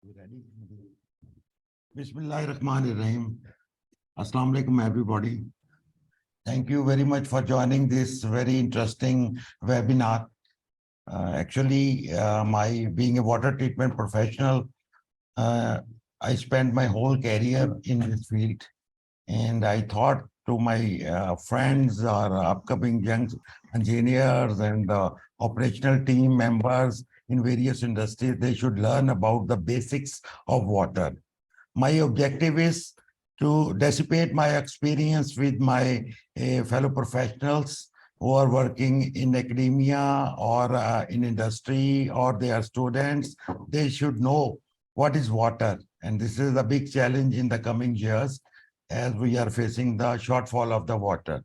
Ready? Bismillahirrahmanirrahim. Assalamu alaikum, everybody. Thank you very much for joining this very interesting webinar. My being a water treatment professional, I spent my whole career in this field, and I thought to my friends or upcoming young engineers and operational team members in various industries, they should learn about the basics of water. My objective is to dissipate my experience with my fellow professionals who are working in academia or in industry, or they are students. They should know what is water. And this is a big challenge in the coming years as we are facing the shortfall of the water.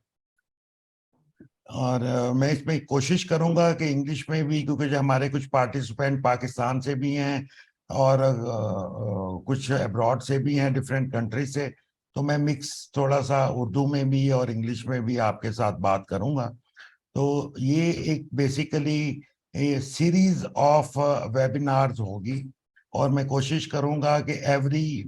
और मैं इसमें कोशिश करूंगा कि English में भी, क्योंकि जो हमारे कुछ पार्टिसिपेंट पाकिस्तान से भी हैं और कुछ अब्रॉड से भी हैं, डिफरेंट कंट्री से, तो मैं मिक्स थोड़ा सा उर्दू में भी और इंग्लिश में भी आपके साथ बात करूंगा। तो ये एक बेसिकली सीरीज ऑफ वेबिनार्स होगी और मैं कोशिश करूंगा कि एवरी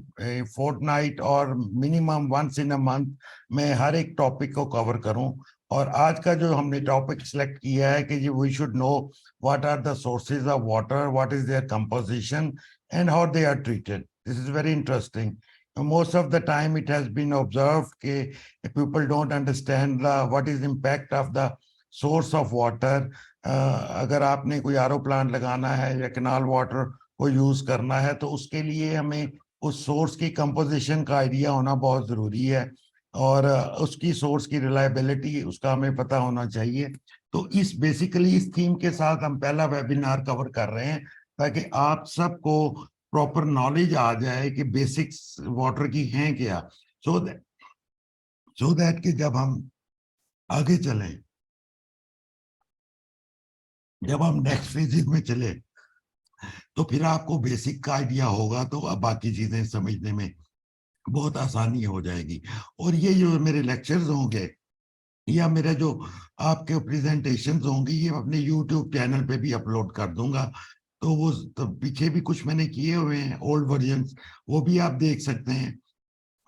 फोर्टनाइट और minimum once in a month मैं हर एक टॉपिक को कवर करूं। और आज का जो हमने टॉपिक सिलेक्ट किया है कि we should know what are the sources of water, what is their composition and how they are treated. This is very interesting. Most of the time it has been observed that people don't understand what is the impact of the source of water. अगर आपने कोई RO plant लगाना है या canal water को use करना है तो उसके लिए हमें उस सोर्स की कंपोजिशन का आइडिया होना बहुत जरूरी है और उसकी सोर्स की रिलायबिलिटी उसका हमें पता होना चाहिए। तो इस बेसिकली इस थीम के साथ हम पहला वेबिनार कवर कर रहे हैं ताकि आप सबको प्रॉपर नॉलेज आ जाए कि बेसिक्स वाटर की हैं क्या, सो दैट कि जब हम आगे चलें, जब हम नेक्स्ट फेजेस में चले तो फिर आपको बेसिक का आइडिया होगा तो अब बाकी चीजें समझने में बहुत आसानी हो जाएगी। और ये जो मेरे लेक्चर्स होंगे या मेरा जो आपके प्रेजेंटेशंस होंगे ये अपने यूट्यूब चैनल पे भी अपलोड कर दूंगा। तो वो तो पीछे भी कुछ मैंने किए हुए हैं ओल्ड वर्जन्स, वो भी आप देख सकते हैं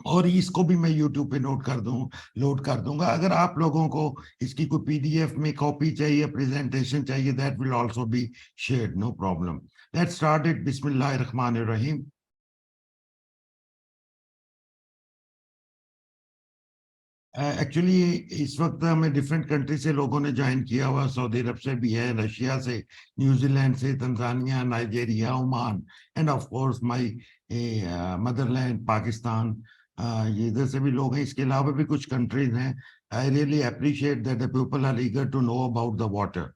और इसको भी मैं यूट्यूब पे लोड कर दूंगा। अगर आप लोगों को इसकी कोई पीडीएफ में कॉपी चाहिए, प्रेजेंटेशन चाहिए, that will also be shared, no problem. Let's start it. बिस्मिल्लाहिर्रहमानिर्रहीम। एक्चुअली इस वक्त हमें डिफरेंट कंट्री से लोगों ने ज्वाइन किया हुआ, सऊदी अरब से भी है, रशिया से, न्यूजीलैंड से, Tanzania, Nigeria, Oman end of course my Motherland Pakistan. ये इधर से भी लोग हैं, इसके अलावा भी कुछ कंट्रीज हैं। I really appreciate that the people are eager to know about the water.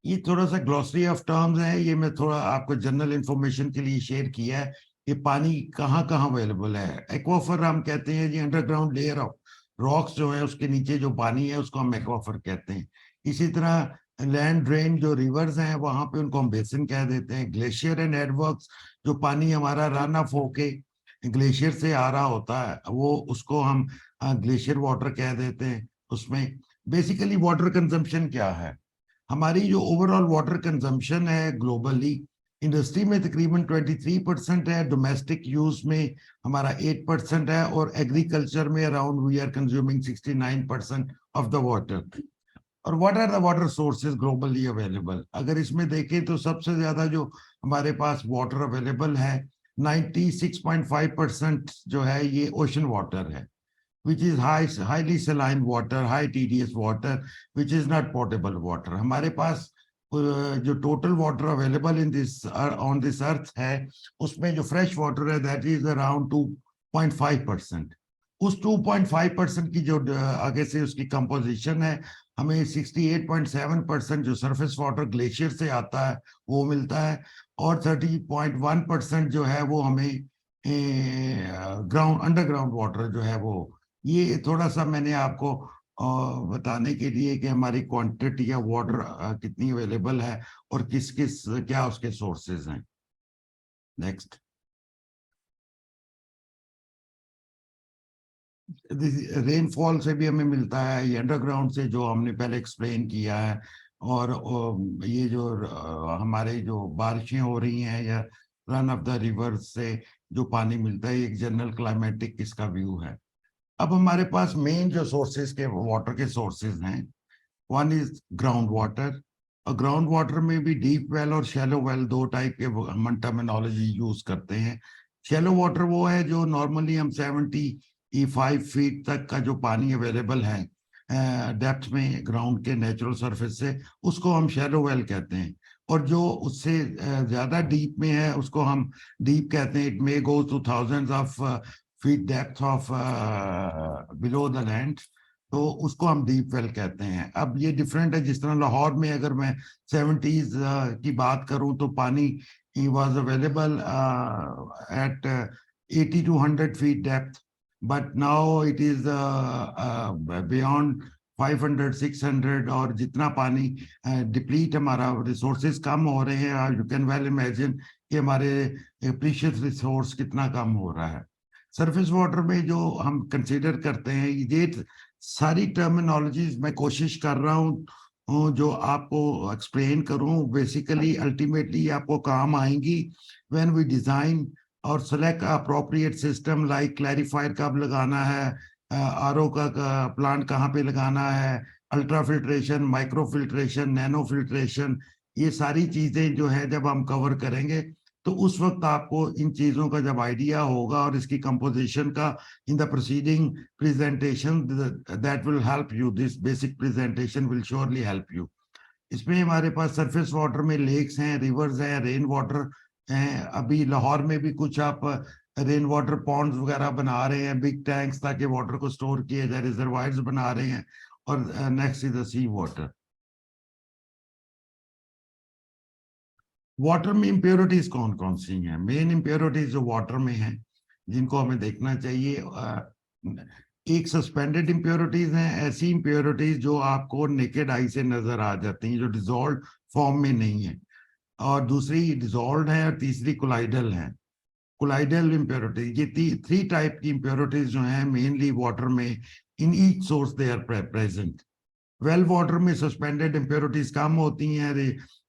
ये थोड़ा सा ग्लॉसरी ऑफ टर्म्स है, ये मैं थोड़ा आपको जनरल इंफॉर्मेशन के लिए शेयर किया है कि पानी कहाँ कहाँ अवेलेबल है। एक्वाफर हम कहते हैं जी अंडरग्राउंड लेयर ऑफ रॉक्स जो है उसके नीचे जो पानी है उसको हम एक्वाफर कहते हैं। इसी तरह लैंड ड्रेन जो रिवर्स हैं वहां पे उनको हम बेसिन कह देते हैं। ग्लेशियर एंड एडवर्क्स जो पानी हमारा रन ऑफ होके ग्लेशियर से आ रहा होता है वो उसको हम ग्लेशियर वाटर कह देते हैं। उसमें बेसिकली वाटर कंजम्पशन क्या है, हमारी जो ओवरऑल वाटर कंजम्पशन है ग्लोबली, इंडस्ट्री में तकरीबन 23% है, डोमेस्टिक यूज में हमारा 8% है और एग्रीकल्चर में around we are consuming 69% of the water. और what are the water sources globally available, अगर इसमें देखें तो सबसे ज्यादा जो हमारे पास वाटर अवेलेबल है 96.5% जो है ये ओशन वाटर है, which is highly saline water, high TDS water, which is not potable water. हमारे पास जो total water available in this on this earth है उसमें जो फ्रेश वाटर है दैट इज अराउंड 2.5%। उस 2.5% की जो आगे से उसकी कंपोजिशन है, हमें 68.7% जो सरफेस वाटर ग्लेशियर से आता है वो मिलता है और 30.1% जो है वो हमें ग्राउंड अंडरग्राउंड वाटर जो है वो। ये थोड़ा सा मैंने आपको बताने के लिए कि हमारी क्वांटिटी ऑफ वाटर कितनी अवेलेबल है और किस किस क्या उसके सोर्सेज हैं। नेक्स्ट, रेनफॉल से भी हमें मिलता है, ये अंडरग्राउंड से जो हमने पहले एक्सप्लेन किया है और ये जो हमारे जो बारिशें हो रही हैं या रन ऑफ द रिवर से जो पानी मिलता है, एक जनरल क्लाइमेटिक इसका व्यू है। अब हमारे पास मेन जो सोर्सेज के वाटर के सोर्सेज हैं, वन इज ग्राउंड वाटर। और ग्राउंड वाटर में भी डीप वेल और शैलो वेल दो टाइप के हम टर्मिनोलॉजी यूज करते हैं। शैलो वाटर वो है जो नॉर्मली हम 75 फीट तक का जो पानी अवेलेबल है डेप्थ में ग्राउंड के नेचुरल सरफेस से, उसको हम शैलो वेल कहते हैं। और जो उससे ज्यादा डीप में है उसको हम डीप कहते हैं। It may go two thousands of feet depth of below the land, तो उसको हम डीप वेल कहते हैं। अब ये डिफरेंट है, जिस तरह लाहौर में अगर मैं 70s की बात करूं तो पानी was available at 80 to 100 feet depth, but now it is beyond 500 600। और जितना पानी डिप्लीट हमारा रिसोर्सेज कम हो रहे हैं, यू कैन वेल इमेजिन कि हमारे प्रीशियस रिसोर्स कितना कम हो रहा है। सरफेस वाटर में जो हम कंसीडर करते हैं, ये सारी टर्मिनोलॉजीज मैं कोशिश कर रहा हूँ जो आपको एक्सप्लेन करूं। बेसिकली अल्टीमेटली आपको काम आएंगी व्हेन वी डिजाइन और select appropriate system, like clarifier कब लगाना है, आरओ का प्लांट कहाँ पे लगाना है, ultra filtration, micro filtration, nano filtration, ये सारी चीजें जो है जब हम कवर करेंगे तो उस वक्त आपको इन चीजों का जब आइडिया होगा और इसकी कंपोजिशन का in the preceding presentation, that will help you. This basic presentation will surely help you. इसमें हमारे पास सरफेस वाटर में लेक्स हैं, रिवर्स हैं, रेन वाटर हैं। अभी लाहौर में भी कुछ आप रेन वाटर पॉन्ड्स वगैरह बना रहे हैं, बिग टैंक्स, ताकि वाटर को स्टोर किया जाए, रिजर्वायर्स बना रहे हैं। और next is the sea water. Water में इम्प्योरिटीज कौन कौन सी हैं? मेन इम्प्योरिटीज जो वाटर में हैं जिनको हमें देखना चाहिए, एक सस्पेंडेड इम्प्योरिटीज हैं, ऐसी इम्प्योरिटीज जो आपको नेकेड आई से नजर आ जाती हैं, जो डिजोल्व फॉर्म में नहीं है। और दूसरी डिजोल्व है, और तीसरी कोलाइडल है। कोलाइडल इम्प्योरिटीज, ये थ्री टाइप की इम्प्योरिटीज जो हैं मेनली वाटर में, in each source they are present. Well water में सस्पेंडेड इम्प्योरिटीज कम होती हैं,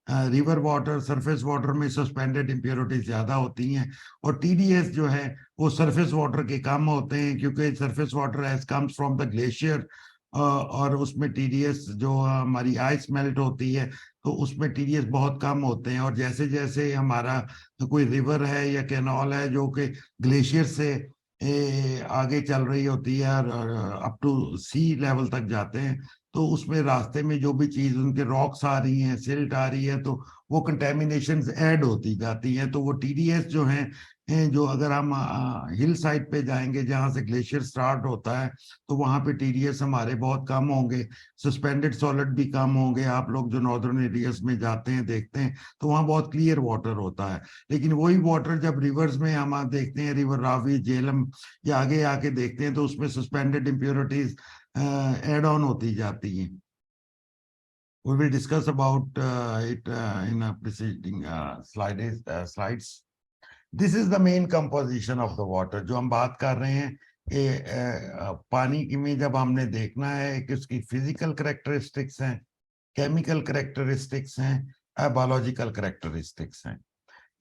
रिवर वाटर, सरफेस वाटर में सस्पेंडेड इम्प्योरिटीज ज्यादा होती हैं। और टीडीएस जो है वो सरफेस वाटर के कम होते हैं, क्योंकि surface water as comes from the glacier, और उसमें टीडीएस जो हमारी आइस मेल्ट होती है तो उसमें टीडीएस बहुत कम होते हैं। और जैसे जैसे हमारा कोई रिवर है या कैनाल है जो कि ग्लेशियर से आगे चल रही होती है और अप टू सी लेवल तक जाते हैं, तो उसमें रास्ते में जो भी चीज उनके रॉक्स आ रही हैं, सिल्ट आ रही है, तो वो कंटेमिनेशन ऐड होती जाती हैं। तो वो टीडीएस जो हैं, जो अगर हम हिल साइड पे जाएंगे जहां से ग्लेशियर स्टार्ट होता है, तो वहां पे टीडीएस हमारे बहुत कम होंगे, सस्पेंडेड सॉलिड भी कम होंगे। आप लोग जो नॉर्दर्न एरियाज में जाते हैं देखते हैं तो वहां बहुत क्लियर वाटर होता है। लेकिन वही वाटर जब रिवर्स में हम देखते हैं, रिवर रावी, झेलम या आगे आके देखते हैं, तो उसमें सस्पेंडेड इम्प्योरिटीज एड ऑन होती जाती हैं। We will discuss about it in a preceding slides. This is the main composition of the water। जो हम बात कर रहे हैं कि पानी की में जब हमने देखना है कि उसकी फिजिकल करेक्टरिस्टिक्स हैं, केमिकल करेक्टरिस्टिक्स हैं, बायोलॉजिकल करेक्टरिस्टिक्स हैं।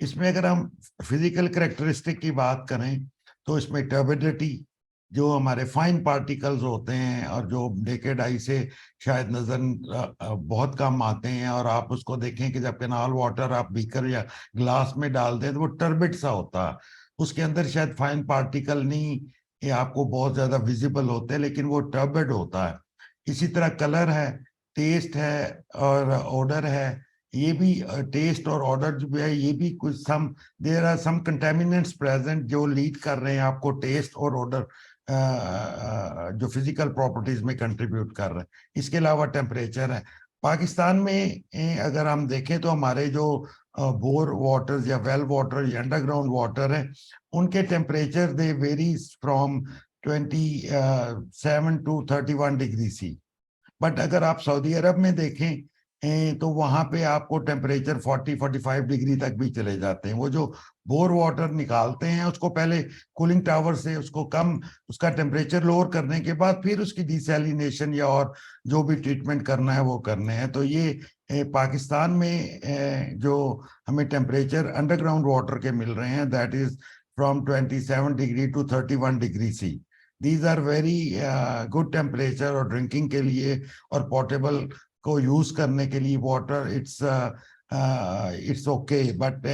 इसमें अगर हम फिजिकल करेक्टरिस्टिक की बात करें तो इसमें टर्बिडिटी, जो हमारे फाइन पार्टिकल्स होते हैं और जो नेकेड आई से शायद नजर बहुत कम आते हैं, और आप उसको देखें कि जब कैनाल वाटर आप बीकर या ग्लास में डाल दें तो वो टर्बिड सा होता है, उसके अंदर शायद फाइन पार्टिकल नहीं ये आपको बहुत ज्यादा विजिबल होते हैं, लेकिन वो टर्बिड होता है। इसी तरह कलर है, टेस्ट है और ऑर्डर है। ये भी टेस्ट और ऑर्डर जो है, ये भी कुछ some there are some contaminants present जो लीड कर रहे हैं आपको टेस्ट और ऑर्डर, जो फिजिकल प्रॉपर्टीज में कंट्रीब्यूट कर रहे हैं। इसके अलावा टेम्परेचर है। पाकिस्तान में अगर हम देखें तो हमारे जो बोर वाटर या वेल वाटर या अंडरग्राउंड वाटर है, उनके temperature they varies from 27 to 31 degree C. But अगर आप सऊदी अरब में देखें तो वहां पे आपको टेम्परेचर 40-45 डिग्री तक भी चले जाते हैं। वो जो बोर वाटर निकालते हैं उसको पहले कूलिंग टावर से उसको कम, उसका टेम्परेचर लोअर करने के बाद फिर उसकी डिसैलिनेशन या और जो भी ट्रीटमेंट करना है वो करने हैं। तो ये पाकिस्तान में जो हमें टेम्परेचर अंडरग्राउंड वाटर के मिल रहे हैं, that is from 27 degree to 31 degree C. These are very good temperature और ड्रिंकिंग के लिए और पोर्टेबल को यूज करने के लिए वाटर इट्स ओके। बट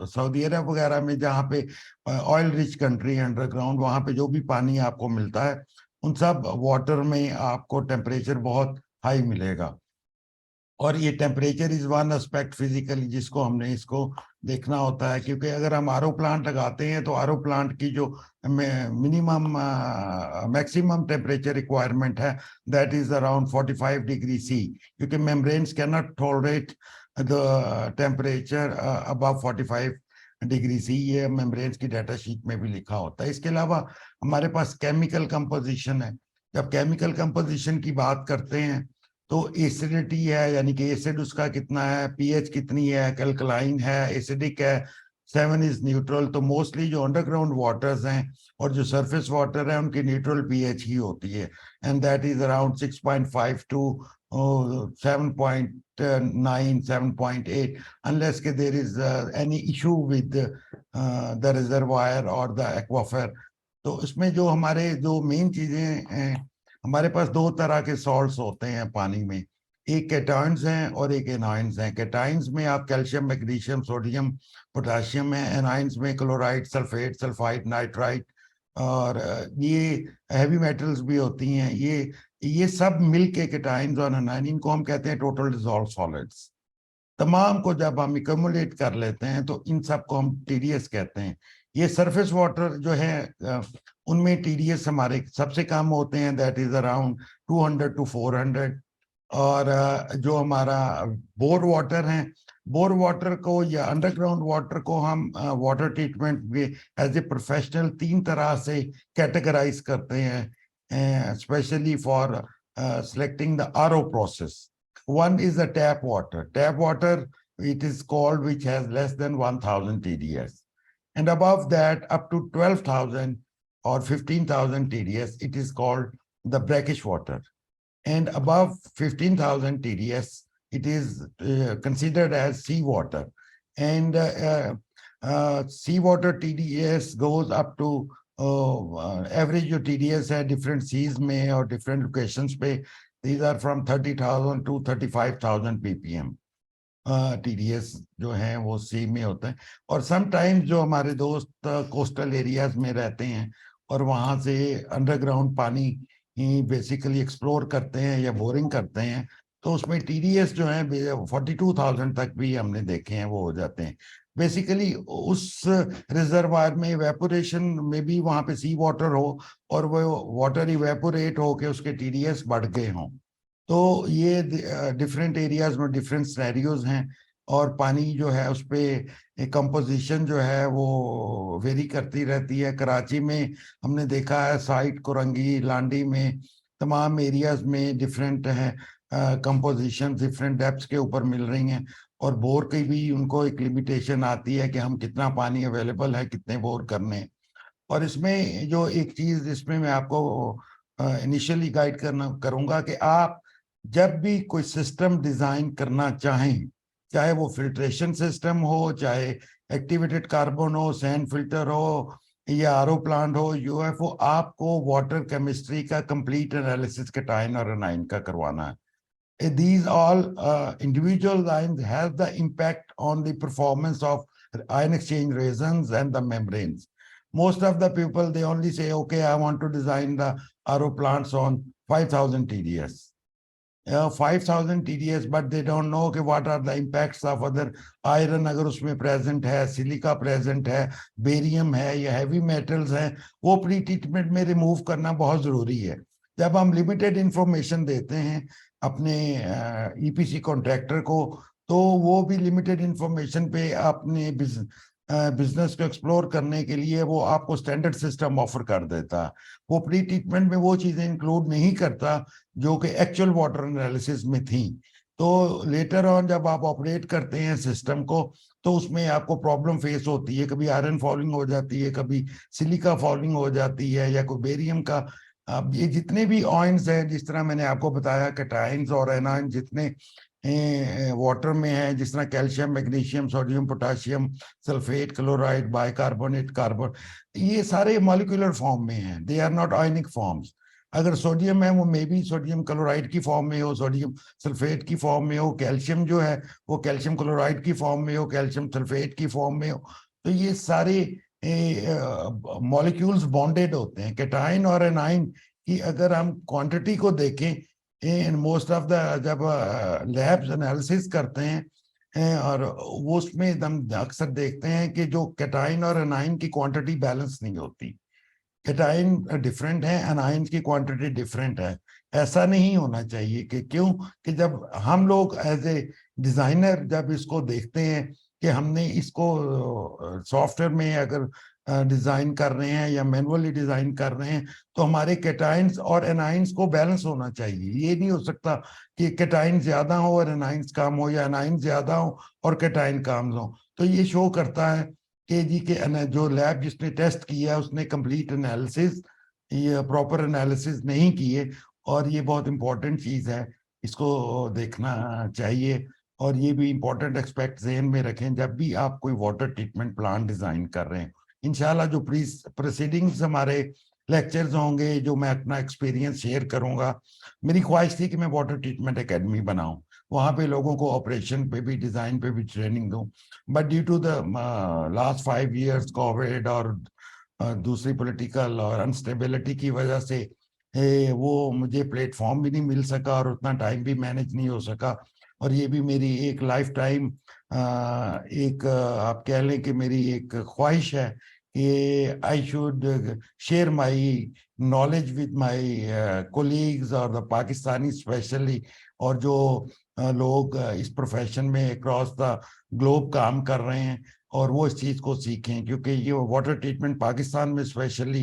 सऊदी अरब वगैरह में जहाँ पे ऑयल रिच कंट्री अंडरग्राउंड, वहाँ पे जो भी पानी आपको मिलता है उन सब वाटर में आपको टेम्परेचर बहुत हाई मिलेगा। और ये temperature is one aspect physically जिसको हमने इसको देखना होता है, क्योंकि अगर हम आरओ प्लांट लगाते हैं तो आरओ प्लांट की जो मिनिमम मैक्सिमम टेम्परेचर रिक्वायरमेंट है that is around 45 degree C, क्योंकि membranes can not tolerate the temperature above 45 degree C. ये मेम्ब्रेन्स की डाटा शीट में भी लिखा होता है। इसके अलावा हमारे पास केमिकल कंपोजिशन है। जब केमिकल कंपोजिशन की बात करते हैं तो एसिडिटी है, यानी कि एसिड उसका कितना है, पीएच कितनी है, अल्कलाइन है, एसिडिक है, 7 इज न्यूट्रल। तो मोस्टली जो अंडरग्राउंड वाटर्स हैं और जो सरफेस वाटर है उनकी न्यूट्रल पीएच ही होती है, and that is around 6.5 to 7.9 7.8 unless के there is any issue with the reservoir और द एक्वाफर। तो इसमें जो हमारे जो मेन चीजें, हमारे पास दो तरह के सॉल्ट्स होते हैं पानी में, एक केटायंस हैं और एक एनायंस हैं। केटायंस में आप कैल्शियम, मैग्नीशियम, सोडियम, पोटाशियम है। एनायंस में क्लोराइड, सल्फेट, सल्फाइड, नाइट्राइट और ये हैवी मेटल्स भी होती हैं। ये सब मिल के केटायंस और एनायन, इनको हम कहते हैं टोटल डिसॉल्व सॉलिड्स। तमाम को जब हम इक्यूमुलेट कर लेते हैं तो इन सब को हम टीडीएस कहते हैं। ये सरफेस वाटर जो है उनमें टीडीएस हमारे सबसे कम होते हैं, दैट इज अराउंड 200 टू 400। और जो हमारा बोर वाटर है, बोर वाटर को या अंडरग्राउंड वाटर को हम वाटर ट्रीटमेंट में एज ए प्रोफेशनल 3 तरह से कैटेगराइज करते हैं, specially for selecting the RO process. One is the tap water. Tap water, it is called, which has less than 1000 TDS. And above that, up to 12,000 or 15,000 TDS, it is called the brackish water. And above 15,000 TDS, it is considered as seawater. And seawater TDS goes up to average जो TDS है different seas में और different locations पे, these are from 30,000 to 35,000 ppm TDS जो है वो सी में होता है। और समटाइम्स जो हमारे दोस्त कोस्टल एरियाज में रहते हैं और वहाँ से अंडरग्राउंड पानी बेसिकली एक्सप्लोर करते हैं या बोरिंग करते हैं, तो उसमें TDS जो है 42,000 तक भी हमने देखे हैं, वो हो जाते हैं। बेसिकली उस रिजर्वायर में इवेपोरेशन में भी वहां पे सी वाटर हो और वो वाटर इवेपोरेट हो के उसके TDS बढ़ गए हों। तो ये डिफरेंट एरियाज में डिफरेंट सिनेरियोज हैं और पानी जो है उस पे कंपोजिशन जो है वो वेरी करती रहती है। कराची में हमने देखा है, साइट, कोरंगी, लांडी में, तमाम एरियाज में डिफरेंट है कंपोजिशन डिफरेंट डेप्थ्स के ऊपर मिल रही हैं। और बोर की भी उनको एक लिमिटेशन आती है कि हम कितना पानी अवेलेबल है, कितने बोर करने। और इसमें जो एक चीज इसमें मैं आपको इनिशियली गाइड करूंगा कि आप जब भी कोई सिस्टम डिजाइन करना चाहें, चाहे वो फिल्ट्रेशन सिस्टम हो, चाहे एक्टिवेटेड कार्बन हो, सैंड फिल्टर हो या आरओ प्लांट हो, यूएफओ, आपको वाटर केमिस्ट्री का कंप्लीट एनालिसिस केटायन और एनाइन का करवाना है। These all individual lines have the impact on the performance of ion exchange reactions and the membranes. Most of the people, they only say, okay, I want to design the RO plants on 5,000 TDS. 5,000 TDS, but they don't know okay, what are the impacts of other iron अगर उसमें present है, silica present है, barium है या heavy metals हैं, वो pre treatment में remove करना बहुत जरूरी है। जब हम लिमिटेड इंफॉर्मेशन देते हैं अपने EPC कॉन्ट्रैक्टर को, तो वो भी लिमिटेड इंफॉर्मेशन पे अपने बिजनेस को एक्सप्लोर करने के लिए वो आपको स्टैंडर्ड सिस्टम ऑफर कर देता है। वो प्री ट्रीटमेंट में वो चीजें इंक्लूड नहीं करता जो कि एक्चुअल वाटर एनालिसिस में थी। तो लेटर ऑन जब आप ऑपरेट करते हैं सिस्टम को, तो उसमें आपको प्रॉब्लम फेस होती है, कभी आयरन फॉलिंग हो जाती है, कभी सिलिका फॉलिंग हो जाती है या कोई बेरियम का। अब ये जितने भी ऑयन्स हैं, जिस तरह मैंने आपको बताया, कैटायंस और एनायन जितने वाटर में है, जिस तरह calcium, magnesium, sodium, potassium, sulphate, chloride, bicarbonate, carbon, ये सारे मॉलिक्यूलर फॉर्म में हैं, they are not ionic forms. अगर सोडियम है वो मे बी सोडियम क्लोराइड की फॉर्म में हो, सोडियम सल्फेट की फॉर्म में हो, कैल्शियम जो है वो कैल्शियम क्लोराइड की फॉर्म में हो, कैल्शियम सल्फेट की फॉर्म में हो। तो ये सारे मॉलिक्यूल्स बॉन्डेड होते हैं। कैटाइन और एनाइन की अगर हम क्वांटिटी को देखें, इन मोस्ट ऑफ द, जब लैब्स एनालिसिस करते हैं और वो उसमें हम अक्सर देखते हैं कि जो कैटाइन और एनाइन की क्वांटिटी बैलेंस नहीं होती। कैटाइन डिफरेंट है, एनाइन की क्वांटिटी डिफरेंट है। ऐसा नहीं होना चाहिए कि क्यों कि जब हम लोग एज ए डिजाइनर जब इसको देखते हैं कि हमने इसको सॉफ्टवेयर में अगर डिजाइन कर रहे हैं या मैनुअली डिजाइन कर रहे हैं, तो हमारे कैटाइन्स और एनाइन्स को बैलेंस होना चाहिए। ये नहीं हो सकता कि कैटाइन ज्यादा हो और एनाइन्स कम हो, या एनाइन ज्यादा हो और कैटाइन कम हो। तो ये शो करता है कि जी के जो लैब जिसने टेस्ट किया उसने कंप्लीट एनालिसिस, ये प्रॉपर एनालिसिस नहीं किए। और ये बहुत इंपॉर्टेंट चीज है, इसको देखना चाहिए। और ये भी इंपॉर्टेंट एक्सपेक्ट ज़हन में रखें जब भी आप कोई वाटर ट्रीटमेंट प्लांट डिजाइन कर रहे हैं। इंशाल्लाह जो प्रीसीडिंग्स हमारे लेक्चर्स होंगे, जो मैं अपना एक्सपीरियंस शेयर करूंगा, मेरी ख्वाहिश थी कि मैं वाटर ट्रीटमेंट एकेडमी बनाऊं, वहां पे लोगों को ऑपरेशन पे भी, डिजाइन पे भी ट्रेनिंग दूं। But due to the last 5 years COVID और दूसरी पॉलिटिकल और अनस्टेबिलिटी की वजह से वो मुझे प्लेटफॉर्म भी नहीं मिल सका और उतना टाइम भी मैनेज नहीं हो सका। और ये भी मेरी एक लाइफ टाइम एक आप कह लें कि मेरी एक ख्वाहिश है कि I should share my knowledge with my colleagues और द पाकिस्तानी स्पेशली, और जो लोग इस प्रोफेशन में अक्रॉस द ग्लोब काम कर रहे हैं, और वो इस चीज को सीखें। क्योंकि ये वाटर ट्रीटमेंट पाकिस्तान में स्पेशली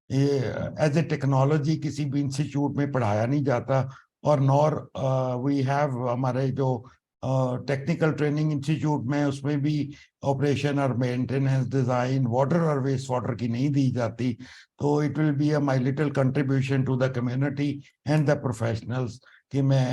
एज ए टेक्नोलॉजी किसी भी इंस्टीट्यूट में पढ़ाया नहीं जाता। और नॉर वी हैव हमारे जो टेक्निकल ट्रेनिंग इंस्टीट्यूट में, उसमें भी ऑपरेशन और मेंटेनेंस, डिजाइन, वाटर और वेस्ट वाटर की नहीं दी जाती। तो it will be my little contribution to the community and the professionals कि मैं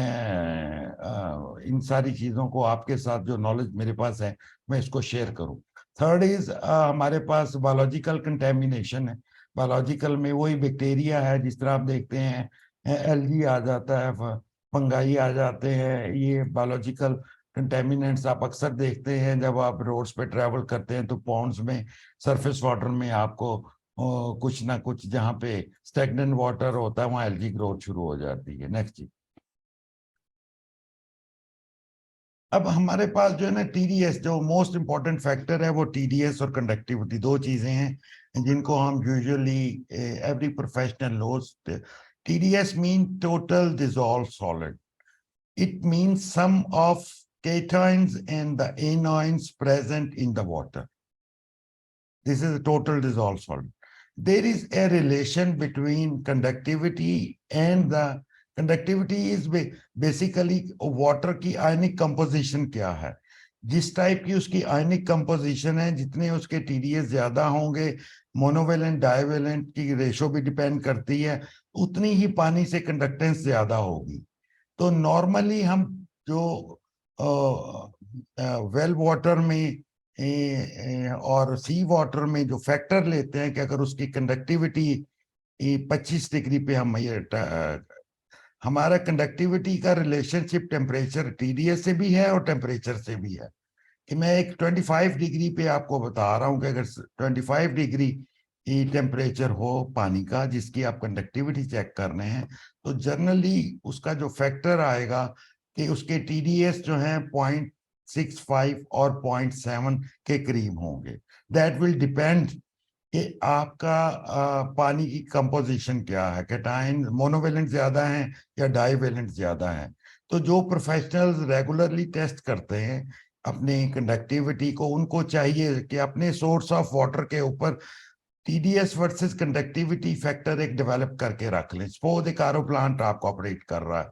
इन सारी चीज़ों को आपके साथ, जो नॉलेज मेरे पास है, मैं इसको शेयर करूं। थर्ड इज हमारे पास बायोलॉजिकल कंटेमिनेशन है। बायोलॉजिकल में वही बैक्टीरिया है, जिस तरह आप देखते हैं एलजी आ जाता है, फंगाई आ जाते हैं, ये बायोलॉजिकल कंटेमिनेंट्स आप अक्सर देखते हैं जब आप रोड्स पे ट्रैवल करते हैं। तो पॉन्ड्स में, सरफेस वाटर में आपको कुछ ना कुछ जहाँ पे स्टेगनेंट वाटर होता है वहाँ एलगी ग्रोथ शुरू हो जाती है। नेक्स्ट जी। अब हमारे पास जो है ना टीडीएस, जो मोस्ट इंपॉर्टेंट फैक्टर है वो टीडीएस और कंडक्टिविटी, दो चीजें हैं जिनको हम usually every professional knows. TDS mean total dissolve solid. It means sum of cations and the anions present in the water. This is a total dissolved solid. There is a relation between conductivity and the conductivity is basically water की आयनिक composition क्या है। जिस type की उसकी आयनिक composition है, जितने उसके TDS ज्यादा होंगे, मोनोवेलेंट डाइवेलेंट की रेशो भी डिपेंड करती है, उतनी ही पानी से कंडक्टेंस ज्यादा होगी। तो नॉर्मली हम जो वेल वाटर में और सी वाटर में जो फैक्टर लेते हैं कि अगर उसकी कंडक्टिविटी 25 डिग्री पे हम हमारा कंडक्टिविटी का रिलेशनशिप टेम्परेचर टीडीएस से भी है और टेम्परेचर से भी है। कि मैं एक 25 डिग्री पे आपको बता रहा हूं कि अगर 25 डिग्री टेम्परेचर हो पानी का, जिसकी आप कंडक्टिविटी चेक कर रहे हैं, तो जनरली उसका जो फैक्टर आएगा कि उसके टीडीएस जो है 0.65 और 0.7 के करीब होंगे। दैट विल डिपेंड कि आपका पानी की कंपोजिशन क्या है, कैटाइन मोनोवेलेंट ज्यादा है या डाइवेलेंट ज्यादा है। तो जो प्रोफेशनल्स रेगुलरली टेस्ट करते हैं अपनी कंडक्टिविटी को, उनको चाहिए कि अपने सोर्स ऑफ वाटर के ऊपर टीडीएस वर्सेस कंडक्टिविटी फैक्टर एक डेवलप करके रख लें। सपोज एक आरओ प्लांट आपको ऑपरेट कर रहा है,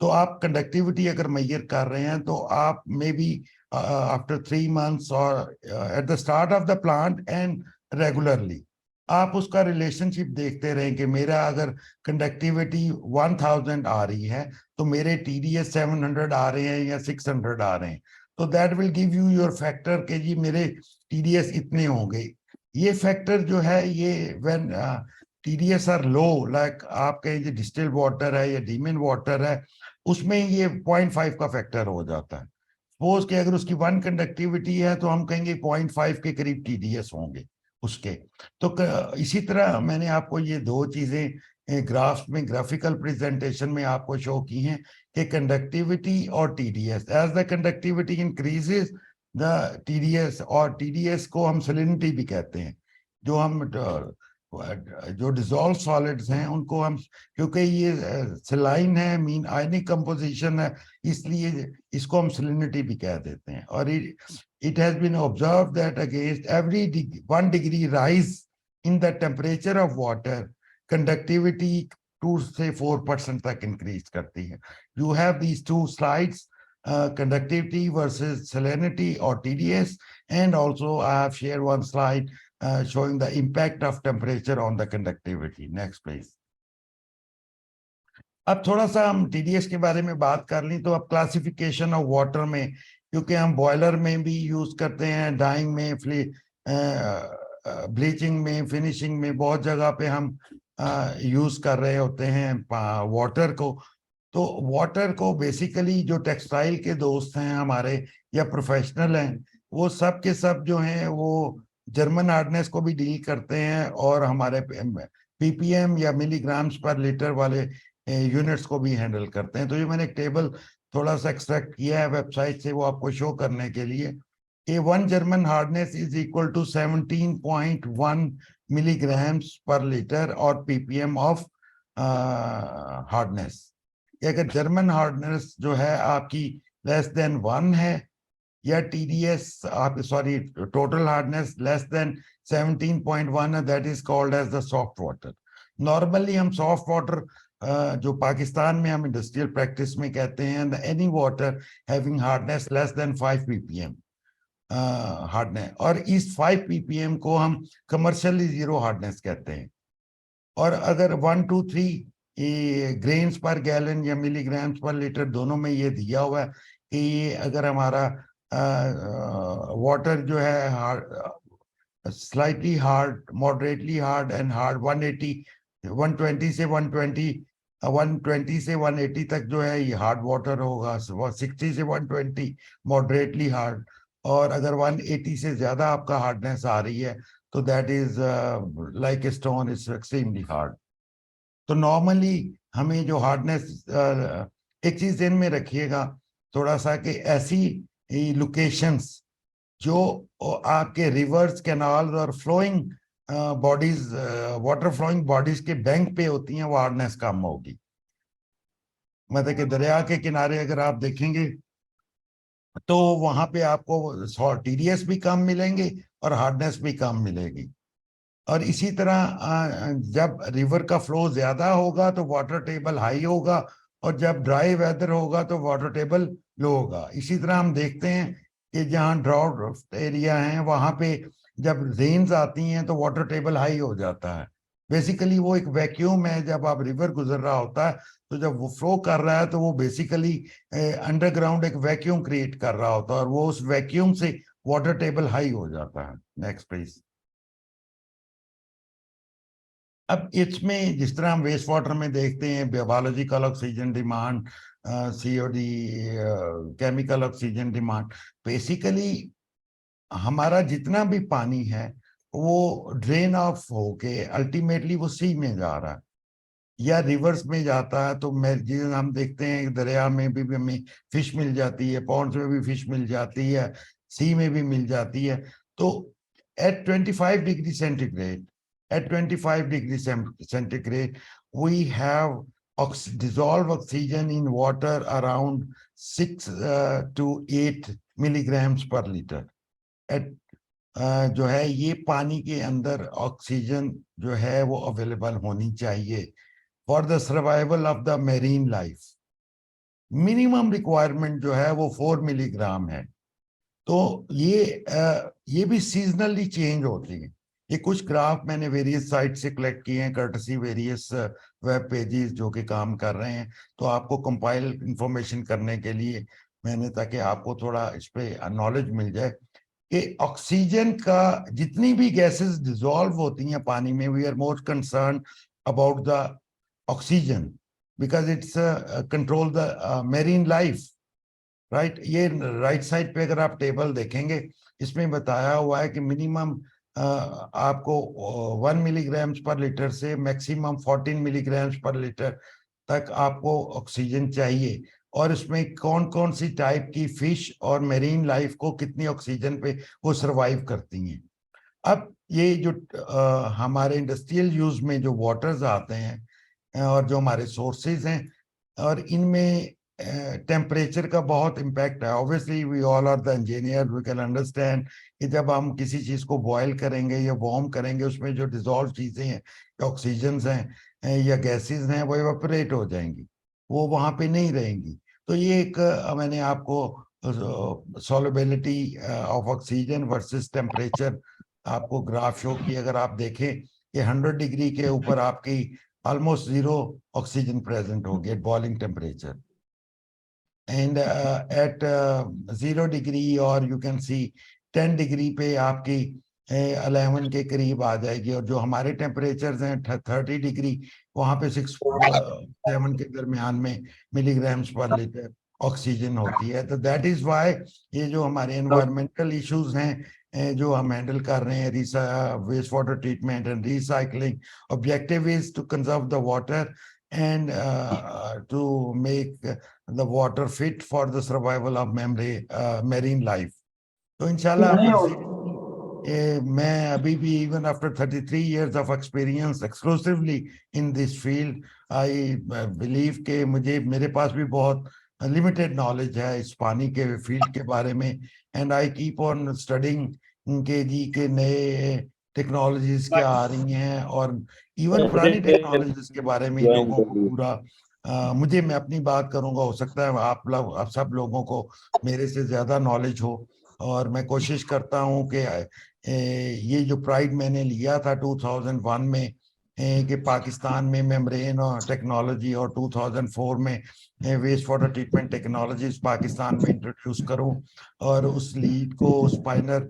तो आप कंडक्टिविटी अगर मेजर कर रहे हैं, तो आप मे बी आफ्टर 3 months और at the start of the plant and regularly आप उसका रिलेशनशिप देखते रहें कि मेरा अगर कंडक्टिविटी 1000 आ रही है तो मेरे TDS 700 आ रहे हैं या 600 आ रहे हैं, तो that will give you your factor के जी मेरे TDS इतने होंगे। ये फैक्टर जो है ये when TDS are low, like आप कहें डिस्टिल्ड वाटर है या डीमिन वाटर है, उसमें ये 0.5 का फैक्टर हो जाता है। सपोज कि अगर उसकी 1 कंडक्टिविटी है तो हम कहेंगे 0.5 के करीब TDS होंगे उसके। तो इसी तरह मैंने आपको ये दो चीजें ग्राफ में, ग्राफिकल प्रेजेंटेशन में आपको शो की हैं कि कंडक्टिविटी और TDS। As the conductivity increases the TDS, और TDS को हम सैलिनिटी भी कहते हैं। जो डिजोल्व सॉलिड्स हैं उनको हम, क्योंकि ये सलाइन है, मीन आयनिक कंपोजिशन है, इसलिए इसको हम सैलिनिटी भी कह देते हैं। और it has been observed that against every 1 degree rise in the temperature of water, conductivity 2 से 4% तक increase करती है। You have these two slides, conductivity versus salinity or TDS, and also I have shared one slide showing the impact of temperature on the conductivity. Next, please. अब थोड़ा सा हम TDS के बारे में बात कर ली, तो अब क्लासिफिकेशन ऑफ वाटर में, क्योंकि हम बॉयलर में भी यूज करते हैं, डाइंग में, ब्लीचिंग में, फिनिशिंग में, बहुत जगह पे हम यूज कर रहे होते हैं वाटर को। तो वाटर को बेसिकली जो टेक्सटाइल के दोस्त हैं हमारे या प्रोफेशनल हैं, वो सब के सब जो हैं वो जर्मन हार्डनेस को भी डील करते हैं, और हमारे PPM या मिलीग्राम्स पर लीटर वाले यूनिट्स को भी हैंडल करते हैं। तो ये मैंने एक टेबल थोड़ा सा एक्सट्रैक्ट किया है वेबसाइट से, वो आपको शो करने के लिए। A1 German hardness is equal to 17.1 milligrams per litre और PPM ऑफ हार्डनेस। अगर जर्मन हार्डनेस जो है आपकी लेस देन 1 है, या TDS आप sorry total hardness less than 17.1 है, that is called as the soft water. Normally हम सॉफ्ट वाटर जो पाकिस्तान में हम इंडस्ट्रियल प्रैक्टिस में कहते हैं, any water having hardness less than 5 ppm hardness, और इस 5 ppm को हम कमर्शियली जीरो हार्डनेस कहते हैं। और अगर 1 2 3 ग्रेन्स पर गैलन या मिलीग्राम्स पर लीटर दोनों में ये दिया हुआ है कि ये अगर हमारा वाटर जो है hard, slightly hard, moderately hard and hard, 120 से 180 तक जो है ये हार्ड वाटर होगा, 60 से 120 मॉडरेटली हार्ड, और अगर 180 से ज्यादा आपका हार्डनेस आ रही है तो that is like a stone, is extremely hard. तो नॉर्मली हमें जो हार्डनेस, एक चीज ध्यान में रखिएगा थोड़ा सा, कि ऐसी लोकेशंस जो आपके रिवर्स, कैनाल्स और flowing bodies, water flowing bodies के बैंक पे होती हैं, वो हार्डनेस कम होगी। मतलब कि दरिया के किनारे अगर आप देखेंगे तो वहां पे आपको TDS भी कम मिलेंगे और हार्डनेस भी कम मिलेगी। और इसी तरह जब रिवर का फ्लो ज्यादा होगा तो वाटर टेबल हाई होगा, और जब ड्राई वेदर होगा तो वाटर टेबल लो होगा। इसी तरह हम देखते हैं कि जहाँ ड्राउट एरिया है वहां पे जब रेन्स आती हैं तो वाटर टेबल हाई हो जाता है। बेसिकली वो एक वैक्यूम है, जब आप रिवर गुजर रहा होता है तो जब वो फ्लो कर रहा है तो वो बेसिकली अंडरग्राउंड एक वैक्यूम क्रिएट कर रहा होता है, और वो उस वैक्यूम से वाटर टेबल हाई हो जाता है। Next please. अब इसमें जिस तरह हम वेस्ट वाटर में देखते हैं biological oxygen demand, COD, chemical oxygen demand, basically हमारा जितना भी पानी है वो ड्रेन ऑफ होके अल्टीमेटली वो सी में जा रहा है या रिवर्स में जाता है। तो हम देखते हैं दरिया में भी हमें फिश मिल जाती है, पॉन्ड्स में भी फिश मिल जाती है, सी में भी मिल जाती है। तो at 25 degree centigrade, at 25 degree centigrade, we have dissolved oxygen in water around 6 to 8 milligrams per liter. At जो है ये पानी के अंदर ऑक्सीजन जो है वो अवेलेबल होनी चाहिए for the survival of the marine life. Minimum requirement जो है वो 4 मिलीग्राम है। तो ये भी सीजनली चेंज होती है। ये कुछ ग्राफ मैंने वेरियस साइट से कलेक्ट किए हैं, कर्टसी वेरियस वेब पेजेस जो कि काम कर रहे हैं, तो आपको कंपाइल इंफॉर्मेशन करने के लिए मैंने, ताकि आपको थोड़ा इस पे नॉलेज मिल जाए कि ऑक्सीजन का जितनी भी गैसेस डिसॉल्व होती हैं पानी में, we are more concern about the oxygen because its control the marine life, right. ये राइट साइड पे अगर आप टेबल देखेंगे, इसमें बताया हुआ है कि मिनिमम आपको 1 मिलीग्राम्स पर लीटर से मैक्सिमम 14 मिलीग्राम्स पर लीटर तक आपको ऑक्सीजन चाहिए, और इसमें कौन कौन सी टाइप की फिश और मेरीन लाइफ को कितनी ऑक्सीजन पे वो सरवाइव करती हैं। अब ये जो हमारे इंडस्ट्रियल यूज में जो वाटर्स आते हैं और जो हमारे सोर्सेज हैं, और इनमें टेम्परेचर का बहुत इम्पैक्ट है। Obviously we all are the engineer, we can understand कि जब हम किसी चीज को बॉयल करेंगे या वार्म करेंगे, उसमें जो डिजॉल्व चीजें हैं, ऑक्सीजन हैं या गैसेज हैं, वो इवेपोरेट हो जाएंगी, वो वहां पे नहीं रहेंगी। तो ये एक मैंने आपको solubility of oxygen versus temperature आपको ग्राफ शो की। अगर आप देखें कि 100 डिग्री के ऊपर आपकी almost zero oxygen present होगी at boiling temperature, and at 0 degree और you can see 10 डिग्री पे आपकी 11 के करीब आ जाएगी, और जो हमारे टेम्परेचर हैं 30 डिग्री, वहां पे 6-7 के दरमियान में मिलीग्राम्स पर लीटर ऑक्सीजन होती है। तो दैट इज वाई ये जो हमारे एनवायरमेंटल इश्यूज हैं जो हम हैंडल कर रहे हैं, waste water treatment and recycling, objective is to conserve the water and to make the water fit for the survival of marine life. तो इंशाल्लाह मैं अभी भी even after 33 years of experience exclusively in this field, I believe कि मेरे पास भी बहुत limited knowledge है इस पानी के फील्ड के बारे में, and I keep on studying के नए टेक्नोलॉजीज क्या आ रही हैं, और इवन पुरानी टेक्नोलॉजीज के बारे में लोगों को पूरा मैं अपनी बात करूंगा, हो सकता है आप सब लोगों को मेरे से ज्यादा नॉलेज हो, और मैं कोशिश करता हूं कि ये जो प्राइड मैंने लिया था 2001 में कि पाकिस्तान में मेम्ब्रेन और टेक्नोलॉजी, और 2004 में waste water treatment technologies Pakistan में इंट्रोड्यूस करूं, और उस लीड को, उस पायनर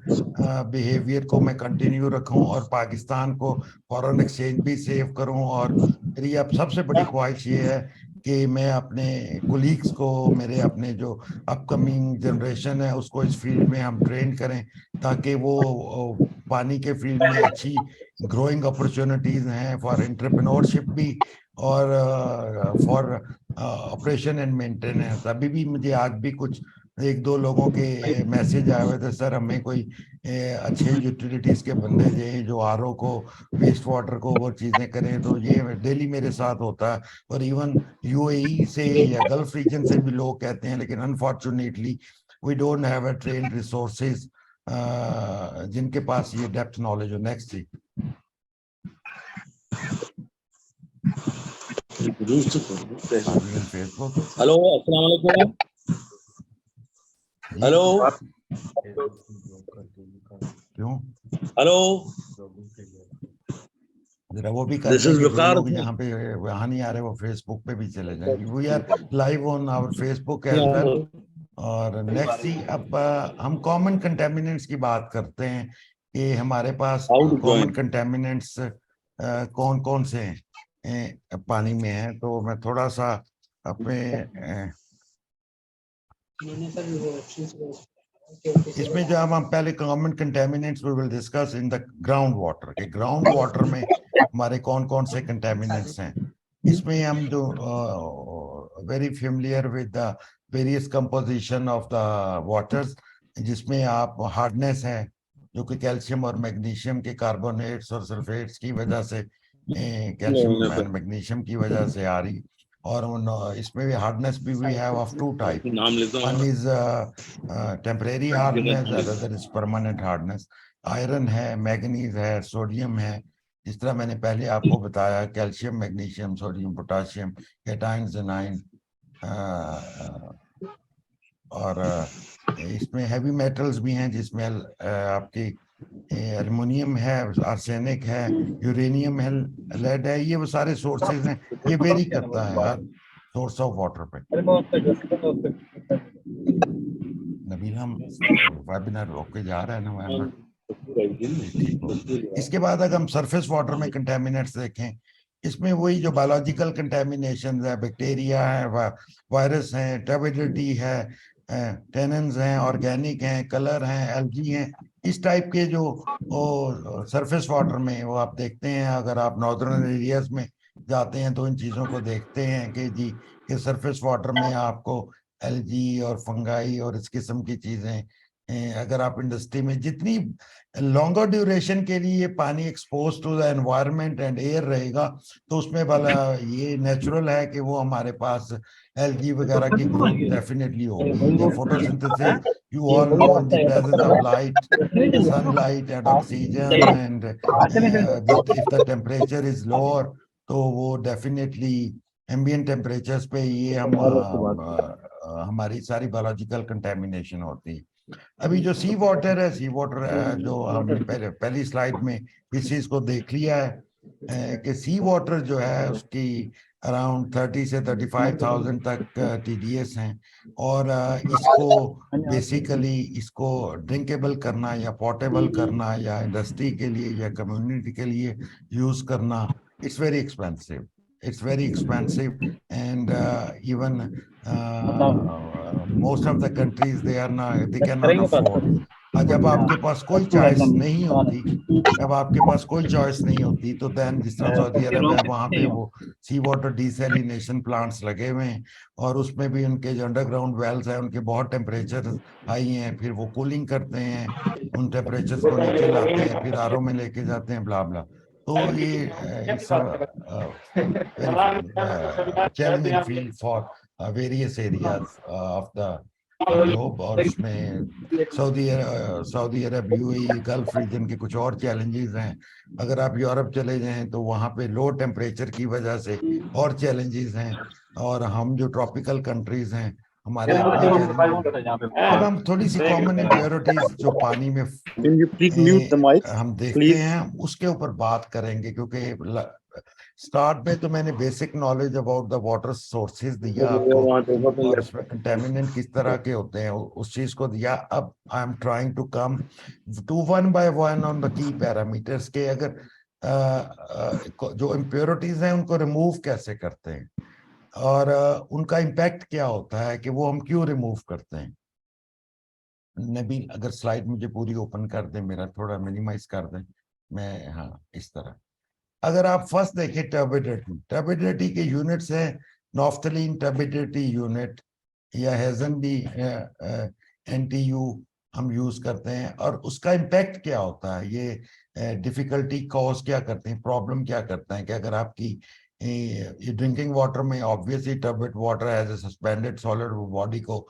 बिहेवियर को मैं कंटिन्यू रखूं, और पाकिस्तान को फॉरेन एक्सचेंज भी सेव करूं। और मेरी अब सबसे बड़ी ख्वाहिश ये है कि मैं अपने कोलीग्स को, मेरे अपने जो अपकमिंग जनरेशन है, उसको इस फील्ड में हम ट्रेन करें, ताकि वो पानी के फील्ड में अच्छी ग्रोइंग अपॉर्चुनिटीज हैं फॉर एंटरप्रेन्योरशिप भी, और फॉर ऑपरेशन एंड मेंटेनेंस। अभी भी मुझे आज भी कुछ 1-2 लोगों के मैसेज आए हुए थे, सर हमें कोई अच्छे यूटिलिटीज के बंदे दें जो आरओ को, वेस्ट वाटर को वो चीजें करें। तो ये डेली मेरे साथ होता है, और इवन यूएई से या गल्फ रीजन से भी लोग कहते हैं, लेकिन unfortunately we don't have a trained resources जिनके पास ये डेप्थ नॉलेज हो। नेक्स्ट जी। फेसबुक। हेलो, अस्सलाम वालेकुम। हेलो क्यों? हेलो, जरा वो भी कर देंगे, जो लोग यहाँ पे वहाँ नहीं आ रहे वो फेसबुक पे भी चले जाएंगे। We are live on our Facebook as well. और नेक्स्ट ही अब हम कॉमन कंटेमिनेंट्स की बात करते हैं कि हमारे पास कॉमन कंटेमिनेंट्स कौन कौन से हैं पानी में है। तो मैं थोड़ा सा अपने इसमें जो हम पहले common contaminants we will discuss in the ground water के ग्राउंड वाटर में हमारे कौन कौन से कंटेमिनेंट्स हैं। इसमें हम जो very familiar with the various composition of the waters, जिसमें आप हार्डनेस है जो कि कैल्शियम और मैग्नीशियम के कार्बोनेट्स और सल्फेट्स की वजह से, कैल्शियम एंड मैग्नीशियम की वजह से आ रही। और इसमें भी हार्डनेस भी we have of 2 type, one is temporary hardness, other is permanent hardness. Iron है, मैग्नीज है, सोडियम है। जिस तरह मैंने पहले आपको बताया, calcium, magnesium, sodium, potassium, cations, anion, और इसमें हैवी मेटल्स भी हैं, जिसमें आपकी एल्युमिनियम है, आर्सेनिक है, यूरेनियम है, लेड है, ये वो सारे सोर्सेज हैं। ये वेरी करता है हर सोर्स ऑफ वाटर पे। नबील, हम वेबिनार रोक के जा रहे हैं ना, I'm not- ये ठीक हो। इसके बाद अगर हम सरफेस वाटर में कंटेमिनेंट्स देखें, इसमें वही जो बायोलॉजिकल कंटेमिनेशन है, बैक्टीरिया है, वायरस हैं, टर्बिडिटी है, टेनेंस हैं, ऑर्गेनिक हैं, कलर हैं, एल्गी हैं, इस टाइप के जो सरफेस वाटर में वो आप देखते हैं। अगर आप नॉर्दर्न एरियाज में जाते हैं तो इन चीज़ों को देखते हैं कि जी ये सरफेस वाटर में आपको एल्गी और फंगाई और इस किस्म की चीज़ें, अगर आप इंडस्ट्री में जितनी लॉन्गर ड्यूरेशन के लिए पानी expose to the environment and air रहेगा, तो उसमें वाला ये नेचुरल है कि वो हमारे पास एल्गी वगैरह की ग्रोथ डेफिनेटली होगी। Photosynthesis, you all know, in the presence of light, sunlight and oxygen, and if the temperature is lower, तो वो डेफिनेटली एम्बिएंट टेम्परेचर्स पे ये हम हमारी सारी बायोलॉजिकल कंटेमिनेशन होती है। अभी जो सी वाटर है, सी वाटर जो हमने पहली स्लाइड में इस चीज को देख लिया है कि सी वाटर जो है उसकी अराउंड 30 से 35,000 तक टीडीएस हैं, और इसको बेसिकली इसको ड्रिंकेबल करना या पोर्टेबल करना या इंडस्ट्री के लिए या कम्युनिटी के लिए यूज करना, it's very expensive. It's very expensive, and even most of the countries they cannot afford. जब आपके पास कोई चॉइस नहीं होती, जब आपके पास कोई चॉइस नहीं होती, तो देन जिस तरह सऊदी अरब है, वहां पे वो सी वाटर डिसैलिनेशन प्लांट्स लगे हुए हैं, और उसमें भी उनके जो अंडरग्राउंड वेल्स हैं उनके बहुत टेम्परेचर हाई हैं, फिर वो कूलिंग करते हैं, उन टेम्परेचर्स को नीचे लाते हैं, फिर आरओ में लेके जाते हैं, ब्ला ब्ला। तो ये very challenging field for various areas of the globe, और उसमें सऊदी अरब, यूएई, गल्फ रीजन के कुछ और चैलेंजेस हैं। अगर आप यूरोप चले जाएं तो वहाँ पे लो टेम्परेचर की वजह से और चैलेंजेस हैं, और हम जो ट्रॉपिकल कंट्रीज हैं हमारे अपने चैलेंजेस। अब हम थोड़ी सी कॉमन इम्प्योरिटीज जो पानी में Can you please mute the mic, हम देखते please? हैं, उसके ऊपर बात करेंगे, क्योंकि स्टार्ट में तो मैंने basic knowledge about the water sources दिया आपको, और उसमें कंटेमिनेंट किस तरह के होते हैं उस चीज को दिया। अब I am trying to come to one by one on the key parameters के, अगर जो इम्प्योरिटीज हैं उनको रिमूव कैसे करते हैं, और उनका इम्पैक्ट क्या होता है, कि वो हम क्यों रिमूव करते हैं। नबील, अगर स्लाइड मुझे पूरी ओपन कर दें, मेरा थोड़ा मिनिमाइज कर दें, मैं, हाँ, इस तरह। अगर आप फर्स्ट देखें टर्बिडिटी के यूनिट्स हैं, नॉफ्थलीन टर्बिडिटी यूनिट या हेजनबी एनटीयू हम यूज करते हैं, और उसका इम्पैक्ट क्या होता है, ये डिफिकल्टी कॉज क्या करते हैं, प्रॉब्लम क्या करता है, कि अगर आपकी ये ड्रिंकिंग वाटर में obviously turbid water as a suspended solid body को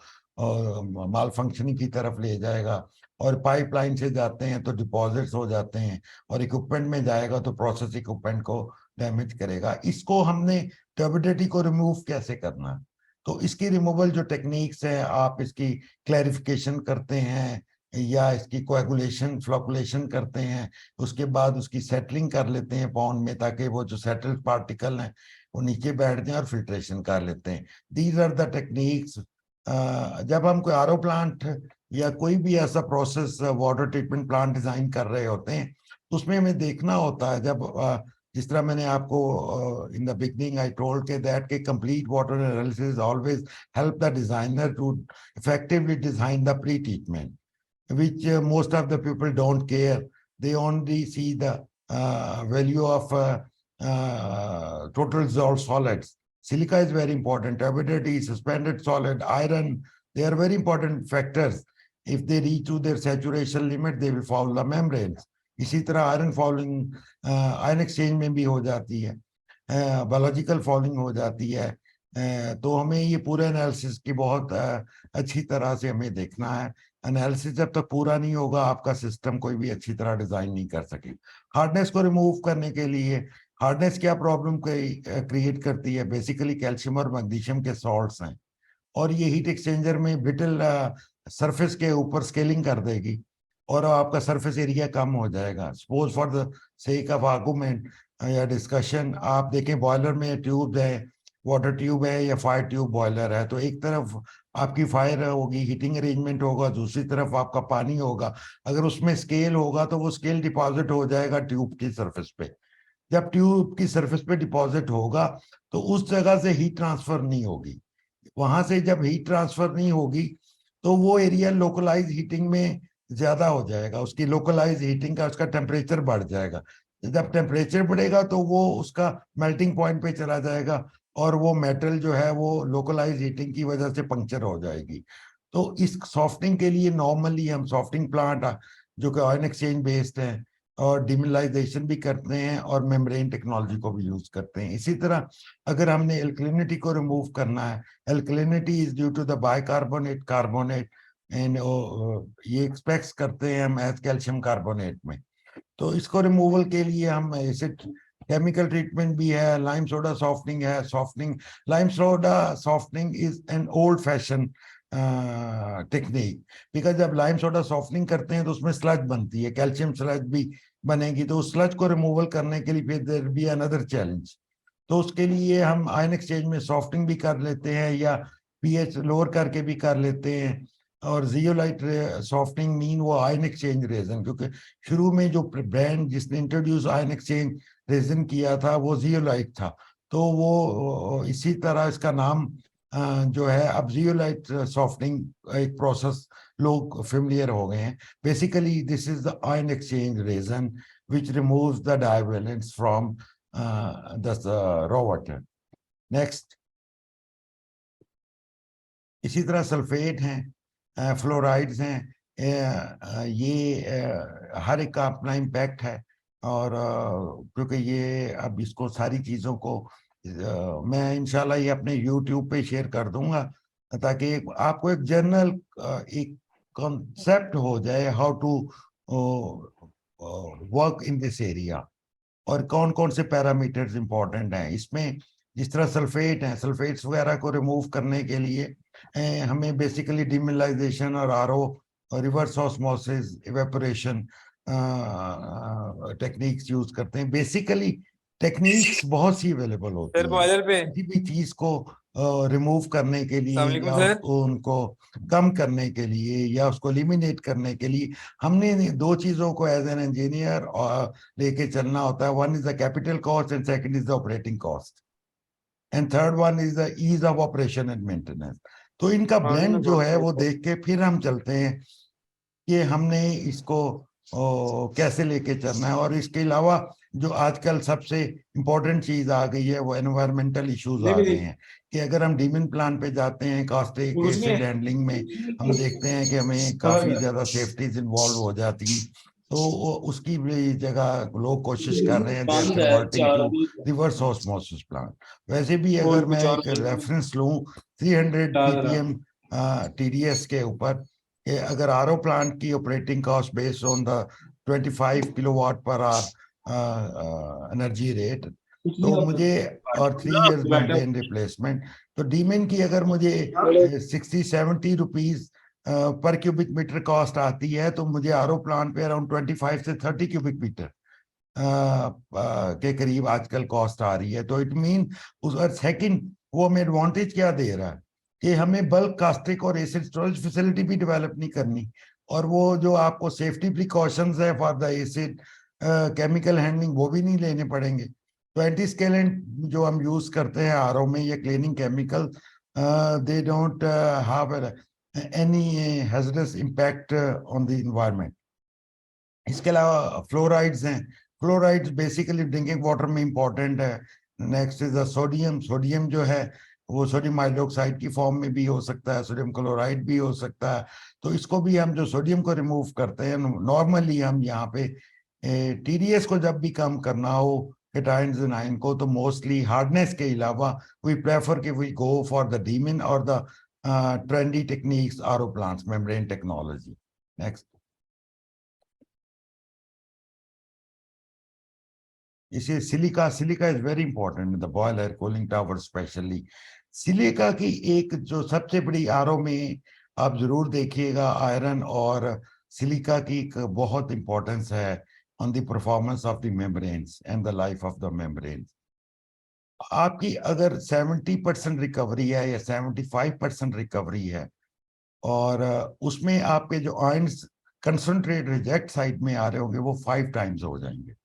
माल फंक्शनिंग की तरफ ले जाएगा, और पाइपलाइन से जाते हैं तो डिपॉजिट्स हो जाते हैं, और इक्विपमेंट में जाएगा तो प्रोसेस इक्विपमेंट को डैमेज करेगा। इसको हमने टर्बिडिटी को रिमूव कैसे करना है, तो इसकी रिमूवल जो टेक्निक्स है, आप इसकी क्लैरिफिकेशन करते हैं या इसकी कोएगुलेशन फ्लोकुलेशन करते हैं, उसके बाद उसकी सेटलिंग कर लेते हैं पॉन्ड में, ताकि वो जो सेटल्ड पार्टिकल हैं वो नीचे बैठ जाए, और फिल्ट्रेशन कर लेते हैं। These are the techniques. जब हम कोई आरओ प्लांट या कोई भी ऐसा process water treatment plant design कर रहे होते हैं, तो उसमें हमें देखना होता है, जब जिस तरह मैंने आपको in the beginning I told के दैट के complete water analysis always help the designer to effectively design the pre treatment, which most of the people don't care. They only see the value of total dissolved solids. Silica is very important. Turbidity, suspended solid, iron, they are very important factors. If they reach to their saturation limit, they will foul the membranes. इसी तरह iron falling ion exchange में भी हो जाती है, biological falling हो जाती है। तो हमें ये पूरे एनालिसिस की बहुत अच्छी तरह से हमें देखना है। एनालिसिस जब तक पूरा नहीं होगा, आपका सिस्टम कोई भी अच्छी तरह डिजाइन नहीं कर सके। हार्डनेस को रिमूव करने के लिए, हार्डनेस क्या प्रॉब्लम क्रिएट करती है, बेसिकली कैल्शियम और मैग्नीशियम के सॉल्ट्स हैं, और ये हीट एक्सचेंजर में ब्रिटल सरफेस के ऊपर स्केलिंग कर देगी, और आपका सरफेस एरिया कम हो जाएगा। Suppose for the sake of argument या डिस्कशन आप देखें बॉयलर में ट्यूब है, वाटर ट्यूब है या फायर ट्यूब बॉयलर है, तो एक तरफ आपकी फायर होगी, हीटिंग अरेंजमेंट होगा, दूसरी तरफ आपका पानी होगा। अगर उसमें स्केल होगा तो वो स्केल डिपॉजिट हो जाएगा ट्यूब की सरफेस पे। जब ट्यूब की सरफेस पे डिपॉजिट होगा तो उस जगह से हीट ट्रांसफर नहीं होगी। वहां से जब हीट ट्रांसफर नहीं होगी तो वो एरिया लोकलाइज हीटिंग में ज्यादा हो जाएगा, उसकी लोकलाइज हीटिंग का उसका टेम्परेचर बढ़ जाएगा। जब टेम्परेचर बढ़ेगा तो वो उसका मेल्टिंग पॉइंट पे चला जाएगा और वो मेटल जो है वो लोकलाइज हीटिंग की वजह से पंक्चर हो जाएगी। तो इस सॉफ्टनिंग के लिए नॉर्मली हम सॉफ्टनिंग प्लांट जो कि आयन एक्सचेंज बेस्ड है और डिमिनराइजेशन भी करते हैं और मेम्ब्रेन टेक्नोलॉजी को भी यूज करते हैं। इसी तरह अगर हमने एल्कलिनिटी को रिमूव करना है, alkalinity is due to the bicarbonate carbonate and ये एक्सपेक्ट करते हैं हम एज कैल्शियम कार्बोनेट में। तो इसको रिमूवल के लिए हम एसिड केमिकल ट्रीटमेंट भी है, लाइम सोडा सॉफ्टनिंग है। Softening, lime soda softening is an old fashion technique, because जब लाइम सोडा सॉफ्टनिंग करते हैं तो उसमें स्लज बनती है, कैल्शियम स्लज भी बनेगी, तो उस स्लज को रिमूवल करने के लिए फिर देयर बी अनदर चैलेंज। तो उसके लिए हम आयन एक्सचेंज में सॉफ्टनिंग भी कर लेते हैं या पीएच लोअर करके भी कर लेते हैं। और जियोलाइट सॉफ्टनिंग मीन वो आयन एक्सचेंज रेजन, क्योंकि शुरू में जो ब्रांड जिसने इंट्रोड्यूस आयन एक्सचेंज रेजन किया था वो जियोलाइट था, तो वो इसी तरह इसका नाम जो है अब जियोलाइट सॉफ्टनिंग एक प्रोसेस लोग फेमिलियर हो गए हैं। Basically this is the ion exchange resin which removes the divalents from the raw water. Next, इसी तरह सल्फेट हैं, फ्लोराइड्स हैं, ये हर एक का अपना इम्पैक्ट है। और क्योंकि ये अब इसको सारी चीज़ों को मैं इंशाल्लाह ये अपने YouTube पे शेयर कर दूंगा ताकि आपको एक जनरल एक कॉन्सेप्ट हो जाए how to work in this area और कौन कौन से पैरामीटर्स इंपॉर्टेंट हैं इसमें। जिस तरह सल्फेट हैं, सल्फेट्स वगैरह को रिमूव करने के लिए हमें बेसिकली डिमिनराइजेशन और आरओ और reverse osmosis evaporation techniques use करते हैं। बेसिकली टेक्निक्स बहुत सी अवेलेबल होती सर हैं बॉयलर पे किसी भी चीज को रिमूव करने के लिए अस्सलामुअलैकुम या सर। उसको उनको कम करने के लिए या उसको एलिमिनेट करने के लिए हमने दो चीजों को एज एन इंजीनियर लेके चलना होता है। One is the capital cost and second is the operating cost and third one is the ease of operation and maintenance. तो इनका ब्लेंड जो है वो देख के फिर हम चलते हैं कि हमने इसको कैसे लेके चलना है। और इसके अलावा जो आजकल सबसे इम्पोर्टेंट चीज आ गई है वो एनवायरमेंटल इश्यूज आ गए हैं कि अगर हम डीमिन प्लान पे जाते हैं कास्टिक एसिड हैंडलिंग में हम देखते हैं कि हमें काफी ज्यादा सेफ्टीज इन्वॉल्व हो जाती हैं। तो उसकी भी जगह लोग कोशिश कर रहे हैं they are converting to reverse osmosis plant. वैसे भी अगर मैं एक रेफरेंस लूं 300 ppm TDS के ऊपर, अगर आरओ प्लांट की operating cost based on the 25 kilowatt per hour energy rate तो मुझे और 3 years मेंटेन रिप्लेसमेंट, तो डीमेन की अगर मुझे 60-70 rupees per cubic metre cost आती है तो मुझे आरओ प्लांट पे अराउंड 25 से 30 क्यूबिक मीटर के करीब आजकल कॉस्ट आ रही है। तो इट मीन उस सेकंड वो हमें एडवांटेज क्या दे रहा है कि हमें बल्क कास्टिक और एसिड स्टोरेज फैसिलिटी भी डेवलप नहीं करनी और वो जो आपको सेफ्टी प्रिकॉशंस है for the acid chemical handling वो भी नहीं लेने पड़ेंगे। तो एंटी स्केलेंट जो हम यूज करते हैं आरओ में ये cleaning chemical they don't have any hazardous impact on the environment. इसके अलावा फ्लोराइड्स हैं, फ्लोराइड्स बेसिकली ड्रिंकिंग वाटर में इंपॉर्टेंट है। Next is the sodium, sodium जो है वो सोडियम हाइड्रोक्साइड की फॉर्म में भी हो सकता है, सोडियम क्लोराइड भी हो सकता है। तो इसको भी हम जो सोडियम को रिमूव करते हैं नॉर्मली हम यहाँ पे टीडीएस को जब भी कम करना हो केटाइंस एंड आयन को तो मोस्टली हार्डनेस के अलावा वी प्रेफर कि we go for the demin और the trendy techniques RO plants membrane technology. Next, इसे silica, silica is very important in the boiler cooling tower specially. Silica की एक जो सबसे बड़ी आरओ में आप जरूर देखिएगा आयरन और सिलिका की एक बहुत इंपॉर्टेंस है on the performance of the membranes and the life of the membranes. आपकी अगर 70% रिकवरी है या 75% रिकवरी है और उसमें आपके जो आयंस कंसंट्रेट रिजेक्ट साइड में आ रहे होंगे वो 5 टाइम्स हो जाएंगे।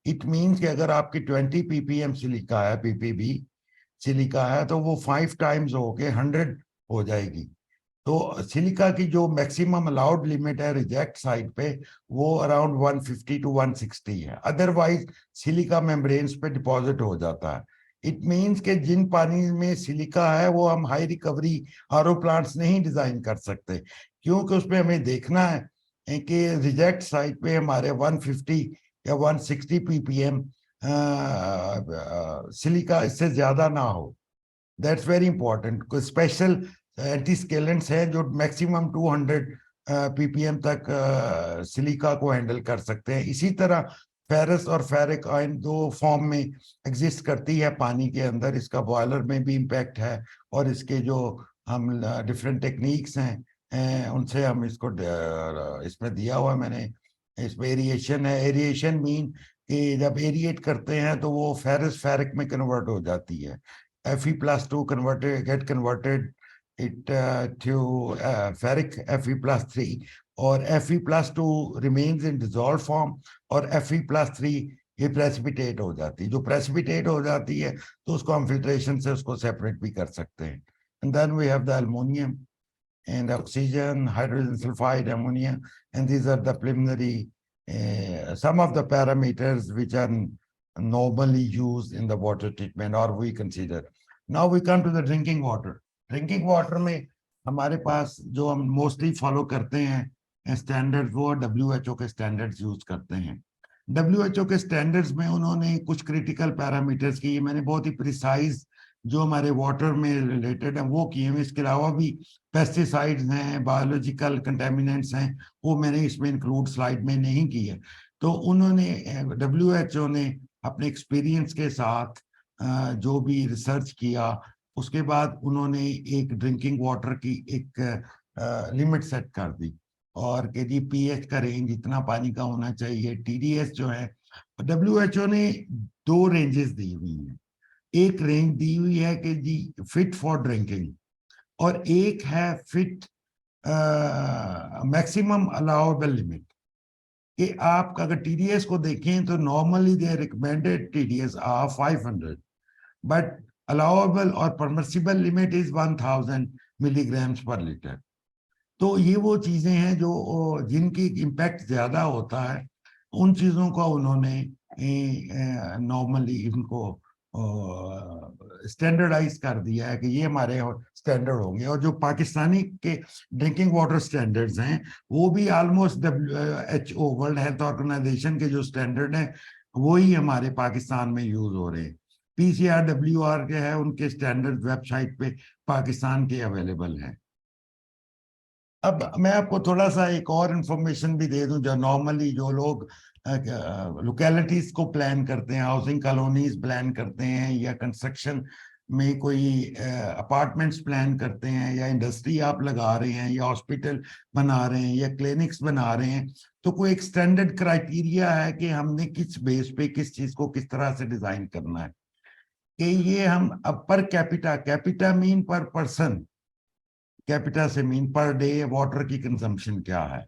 इट मीन्स कि अगर आपकी 20 ppm सिलिका है, ppb सिलिका है, तो वो 5 टाइम्स होके 100 हो जाएगी। तो सिलिका की जो मैक्सिमम अलाउड लिमिट है रिजेक्ट साइड पे वो अराउंड 150 to 160 है। अदरवाइज सिलिका मेम्ब्रेन्स पे डिपॉजिट हो जाता है। इट मीन्स कि जिन पानी में सिलिका है वो हम हाई रिकवरी आरओ प्लांट्स नहीं डिजाइन कर सकते, क्योंकि उसमें हमें देखना है कि रिजेक्ट साइड पे हमारे 150 या 160 ppm सिलिका इससे ज्यादा ना हो। That's very important. कोई स्पेशल एंटी स्केलेंट्स हैं जो मैक्सिमम 200 ppm तक सिलिका को हैंडल कर सकते हैं। इसी तरह फेरस और फेरिक आयन दो फॉर्म में एग्जिस्ट करती है पानी के अंदर। इसका बॉयलर में भी इम्पैक्ट है और इसके जो हम डिफरेंट टेक्निक्स हैं उनसे हम इसको इसमें दिया हुआ मैंने। इसमें एरिएशन है। एरिएशन मीन कि जब एरिएट करते हैं तो वो फेरस फेरिक में कन्वर्ट हो जाती है। Fe+2 get converted it to ferric Fe+3, और Fe+2 remains in dissolved form और Fe+3 ये प्रेसिपिटेट हो जाती है। जो प्रेसिपिटेट हो जाती है तो उसको हम फिल्ट्रेशन से उसको सेपरेट भी कर सकते हैं। And then we have the aluminium and oxygen, hydrogen sulfide, ammonia, and these are the preliminary, some of the parameters which are normally used in the water treatment or we consider. Now we come to the drinking water. Drinking water में हमारे पास जो हम mostly follow करते हैं standards, वो WHO के standards use करते हैं। WHO के स्टैंडर्ड्स में उन्होंने कुछ क्रिटिकल पैरामीटर्स की, मैंने बहुत ही प्रिसाइज जो हमारे वाटर में रिलेटेड है वो किए हैं। इसके अलावा भी पेस्टिसाइड्स हैं, बायोलॉजिकल कंटेमिनेंट्स हैं, वो मैंने इसमें इंक्लूड स्लाइड में नहीं की है। तो उन्होंने WHO ने अपने एक्सपीरियंस के साथ जो भी रिसर्च किया उसके बाद उन्होंने एक ड्रिंकिंग वाटर की एक लिमिट सेट कर दी और कि जी पीएच का रेंज इतना पानी का होना चाहिए। TDS जो है WHO ने 2 रेंजेस दी हुई हैं। एक रेंज दी हुई है कि जी फिट फॉर ड्रिंकिंग और एक है फिट मैक्सिमम अलाउएबल लिमिट। कि आप अगर TDS को देखें तो normally they recommended TDS are 500 but allowable और permissible limit is 1000 milligrams per litre. तो ये वो चीजें हैं जो जिनकी इम्पैक्ट ज्यादा होता है, उन चीजों का उन्होंने नॉर्मली इनको स्टैंडर्डाइज कर दिया है कि ये हमारे स्टैंडर्ड होंगे। और जो पाकिस्तानी के ड्रिंकिंग वाटर स्टैंडर्ड्स हैं वो भी almost WHO world health organisation के जो स्टैंडर्ड हैं वही हमारे पाकिस्तान में यूज हो रहे हैं। PCR WR के है, उनके स्टैंडर्ड वेबसाइट पे पाकिस्तान के अवेलेबल है। अब मैं आपको थोड़ा सा एक और इंफॉर्मेशन भी दे दूं। जो नॉर्मली जो लोग लोकेलिटीज को प्लान करते हैं, हाउसिंग कॉलोनीज प्लान करते हैं या कंस्ट्रक्शन में कोई अपार्टमेंट्स प्लान करते हैं या इंडस्ट्री आप लगा रहे हैं या हॉस्पिटल बना रहे हैं या क्लिनिक्स बना रहे हैं, तो कोई एक स्टैंडर्ड क्राइटेरिया है कि हमने किस बेस पे किस चीज को किस तरह से डिजाइन करना है। कि ये हम अब पर कैपिटा मीन पर पर्सन, कैपिटा से मीन पर डे वाटर की कंजम्पशन क्या है।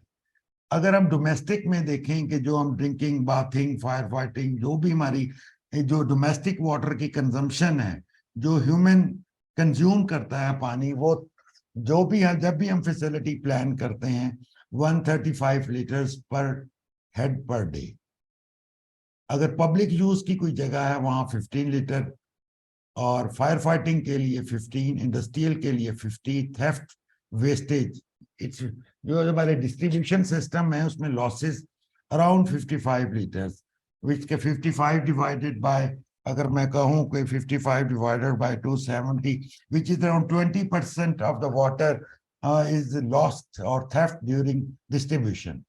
अगर हम डोमेस्टिक में देखें कि जो हम ड्रिंकिंग, बाथिंग, फायर फाइटिंग, जो भी हमारी जो डोमेस्टिक वाटर की कंजम्पशन है, जो ह्यूमन कंज्यूम करता है पानी, वो जो भी है जब भी हम फैसिलिटी प्लान करते हैं 135 लीटर्स पर हेड पर डे। अगर पब्लिक यूज की कोई जगह है वहां 15 लीटर, और फायर फाइटिंग के लिए 15, इंडस्ट्रियल के लिए 50, थेफ्ट, वेस्टेज, इट्स जो हमारे डिस्ट्रीब्यूशन सिस्टम है उसमें लॉसेस अराउंड 55 लीटर्स, विच के 55 डिवाइडेड बाय, अगर मैं कहूं कोई 55 divided by 270, which is around 20% of the water is lost और थेफ्ट ड्यूरिंग डिस्ट्रीब्यूशन।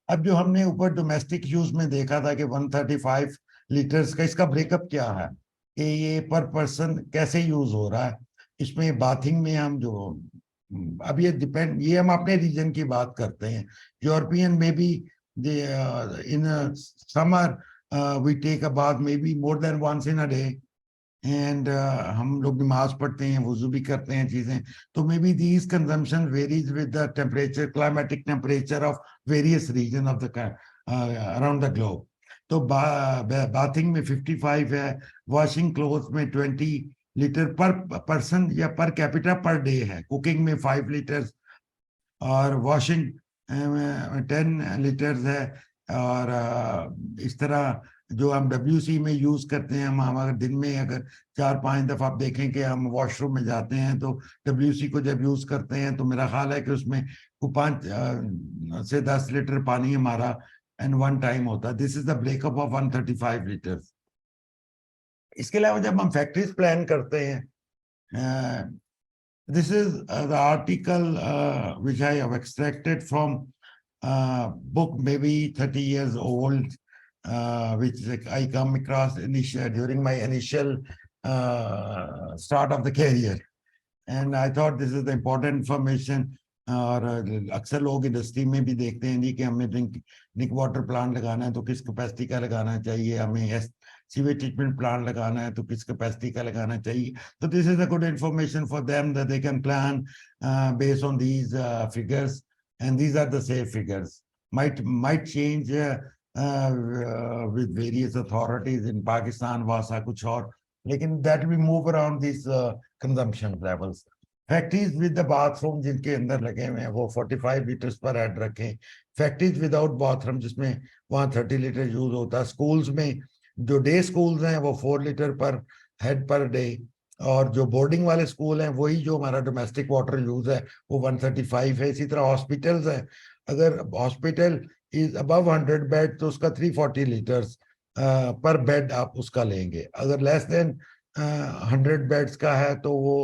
अब जो हमने ऊपर डोमेस्टिक यूज में देखा था कि 135 लीटर्स का, इसका ब्रेकअप क्या है कि ये पर पर्सन कैसे यूज हो रहा है। इसमें बाथिंग में हम जो अब ये डिपेंड, ये हम अपने रीजन की बात करते हैं. यूरोपियन में भी in summer we take a bath maybe more than once in a day, and हम लोग नमाज पढ़ते हैं, वुजू भी करते हैं चीजें. तो maybe these consumption varies with the temperature, climatic temperature of various region of the around the globe. तो बाथिंग में 55 है, वॉशिंग क्लोथ में 20 लीटर पर पर्सन या पर कैपिटा पर डे है, कुकिंग में 5 लीटर, और वॉशिंग 10 लीटर्स है. और इस तरह जो हम WC में यूज करते हैं, हम अगर दिन में अगर 4-5 दफा आप देखें कि हम वॉशरूम में जाते हैं तो WC को जब यूज करते हैं तो मेरा ख्याल है कि उसमें 5 से 10 लीटर पानी हमारा एंड वन टाइम होता है. This is the breakup of 135 litre. इसके अलावा जब हम फैक्ट्रीज प्लान करते हैं, this is the article which I have extracted from book maybe 30 years old, which I come across during my initial start of the career, and I thought this is the important information. और अक्सर लोग industry में भी देखते हैं जी कि हमें drink water plant लगाना है तो किस कैपेसिटी का लगाना चाहिए, हमें सीवेज ट्रीटमेंट प्लांट लगाना है तो किस कैपेसिटी का लगाना चाहिए. तो this is a good information for them that they can plan based on these figures, and these are the safe figures. might change with various authorities in Pakistan, वासा कुछ और, लेकिन that we move around these consumption levels. Factories with the bathroom जिनके अंदर लगे हुए हैं वो 45 लीटर्स पर हेड रखें. फैक्ट्रीज विदाउट बाथरूम जिसमें वहाँ 30 लीटर यूज होता है. स्कूल्स में जो डे स्कूल्स हैं वो 4 लीटर पर हेड पर डे, और जो बोर्डिंग वाले स्कूल हैं वही जो हमारा डोमेस्टिक वाटर यूज है वो 135 है. इसी तरह हॉस्पिटल्स हैं, अगर हॉस्पिटल इज अबव 100 बेड तो उसका 340 लीटर्स पर बेड आप उसका लेंगे. अगर लेस देन 100 बेड्स का है तो वो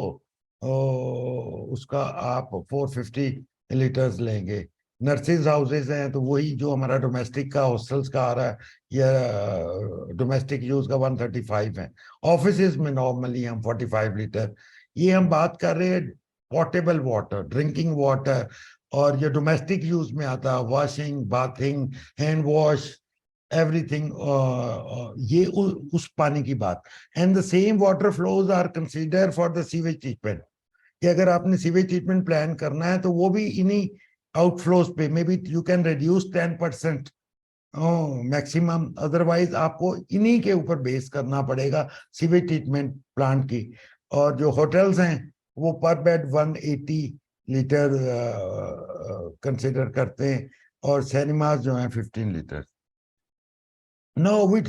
उसका आप 450 लीटर्स लेंगे. नर्सिस हाउसेज हैं तो वही जो हमारा डोमेस्टिक का हॉस्टल्स का आ रहा है या डोमेस्टिक यूज का 135 है. ऑफिस में नॉर्मली हम 45 लीटर. ये हम बात कर रहे हैं पोर्टेबल वाटर, ड्रिंकिंग वाटर, और जो डोमेस्टिक यूज में आता है washing, bathing, hand wash, everything, ये उस पानी की बात. And the same water flows are consider for the sewage treatment, कि अगर आपने सीवेज ट्रीटमेंट प्लान करना है तो वो भी इन्हीं आउटफ्लोज पे may be you can reduce 10% maximum, otherwise आपको इन्हीं के ऊपर बेस करना पड़ेगा सीवेज ट्रीटमेंट प्लांट की. और जो होटल्स हैं वो पर बेड 180 लीटर कंसिडर करते हैं, और सिनेमाज जो हैं 15 लीटर. नो विच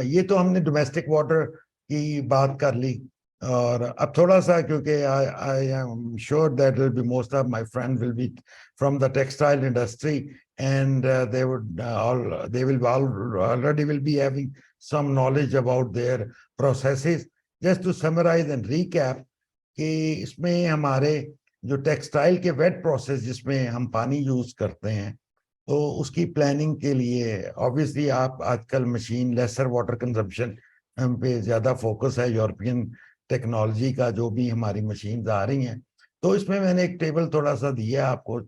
ये तो हमने डोमेस्टिक वाटर की बात कर ली. और अब थोड़ा सा, क्योंकि I am sure that will be most of my friend will be from the textile industry, and they will already will be having some knowledge about their processes. Just to summarize and recap, कि इसमें हमारे जो textile के weight process जिसमें हम पानी use करते हैं, तो उसकी प्लानिंग के लिए ऑब्वियसली आप आजकल मशीन लेसर वाटर कंजम्पशन पे ज्यादा फोकस है. यूरोपियन टेक्नोलॉजी का जो भी हमारी मशीन्स आ रही हैं, तो इसमें मैंने एक टेबल थोड़ा सा दिया आपको,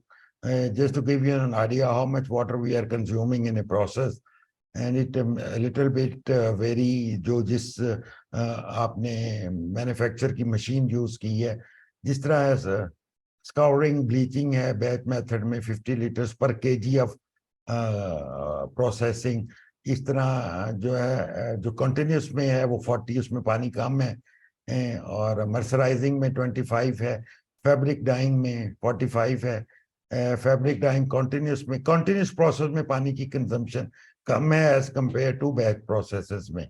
just to give you an idea how much water we are consuming in a process, and it little bit vary, जो जिस आपने मैन्युफैक्चर की मशीन यूज की है. जिस तरह स्काउरिंग ब्लीचिंग है बैच मेथड में 50 लीटर्स पर केजी ऑफ प्रोसेसिंग. इस तरह जो है जो कंटिन्यूस में है वो 40, उसमें पानी कम है. और मर्सराइजिंग में 25 है. फैब्रिक डाइंग में 45 है. फैब्रिक डाइंग कंटिन्यूस प्रोसेस में पानी की कंजम्पशन कम है as compare to batch processes में.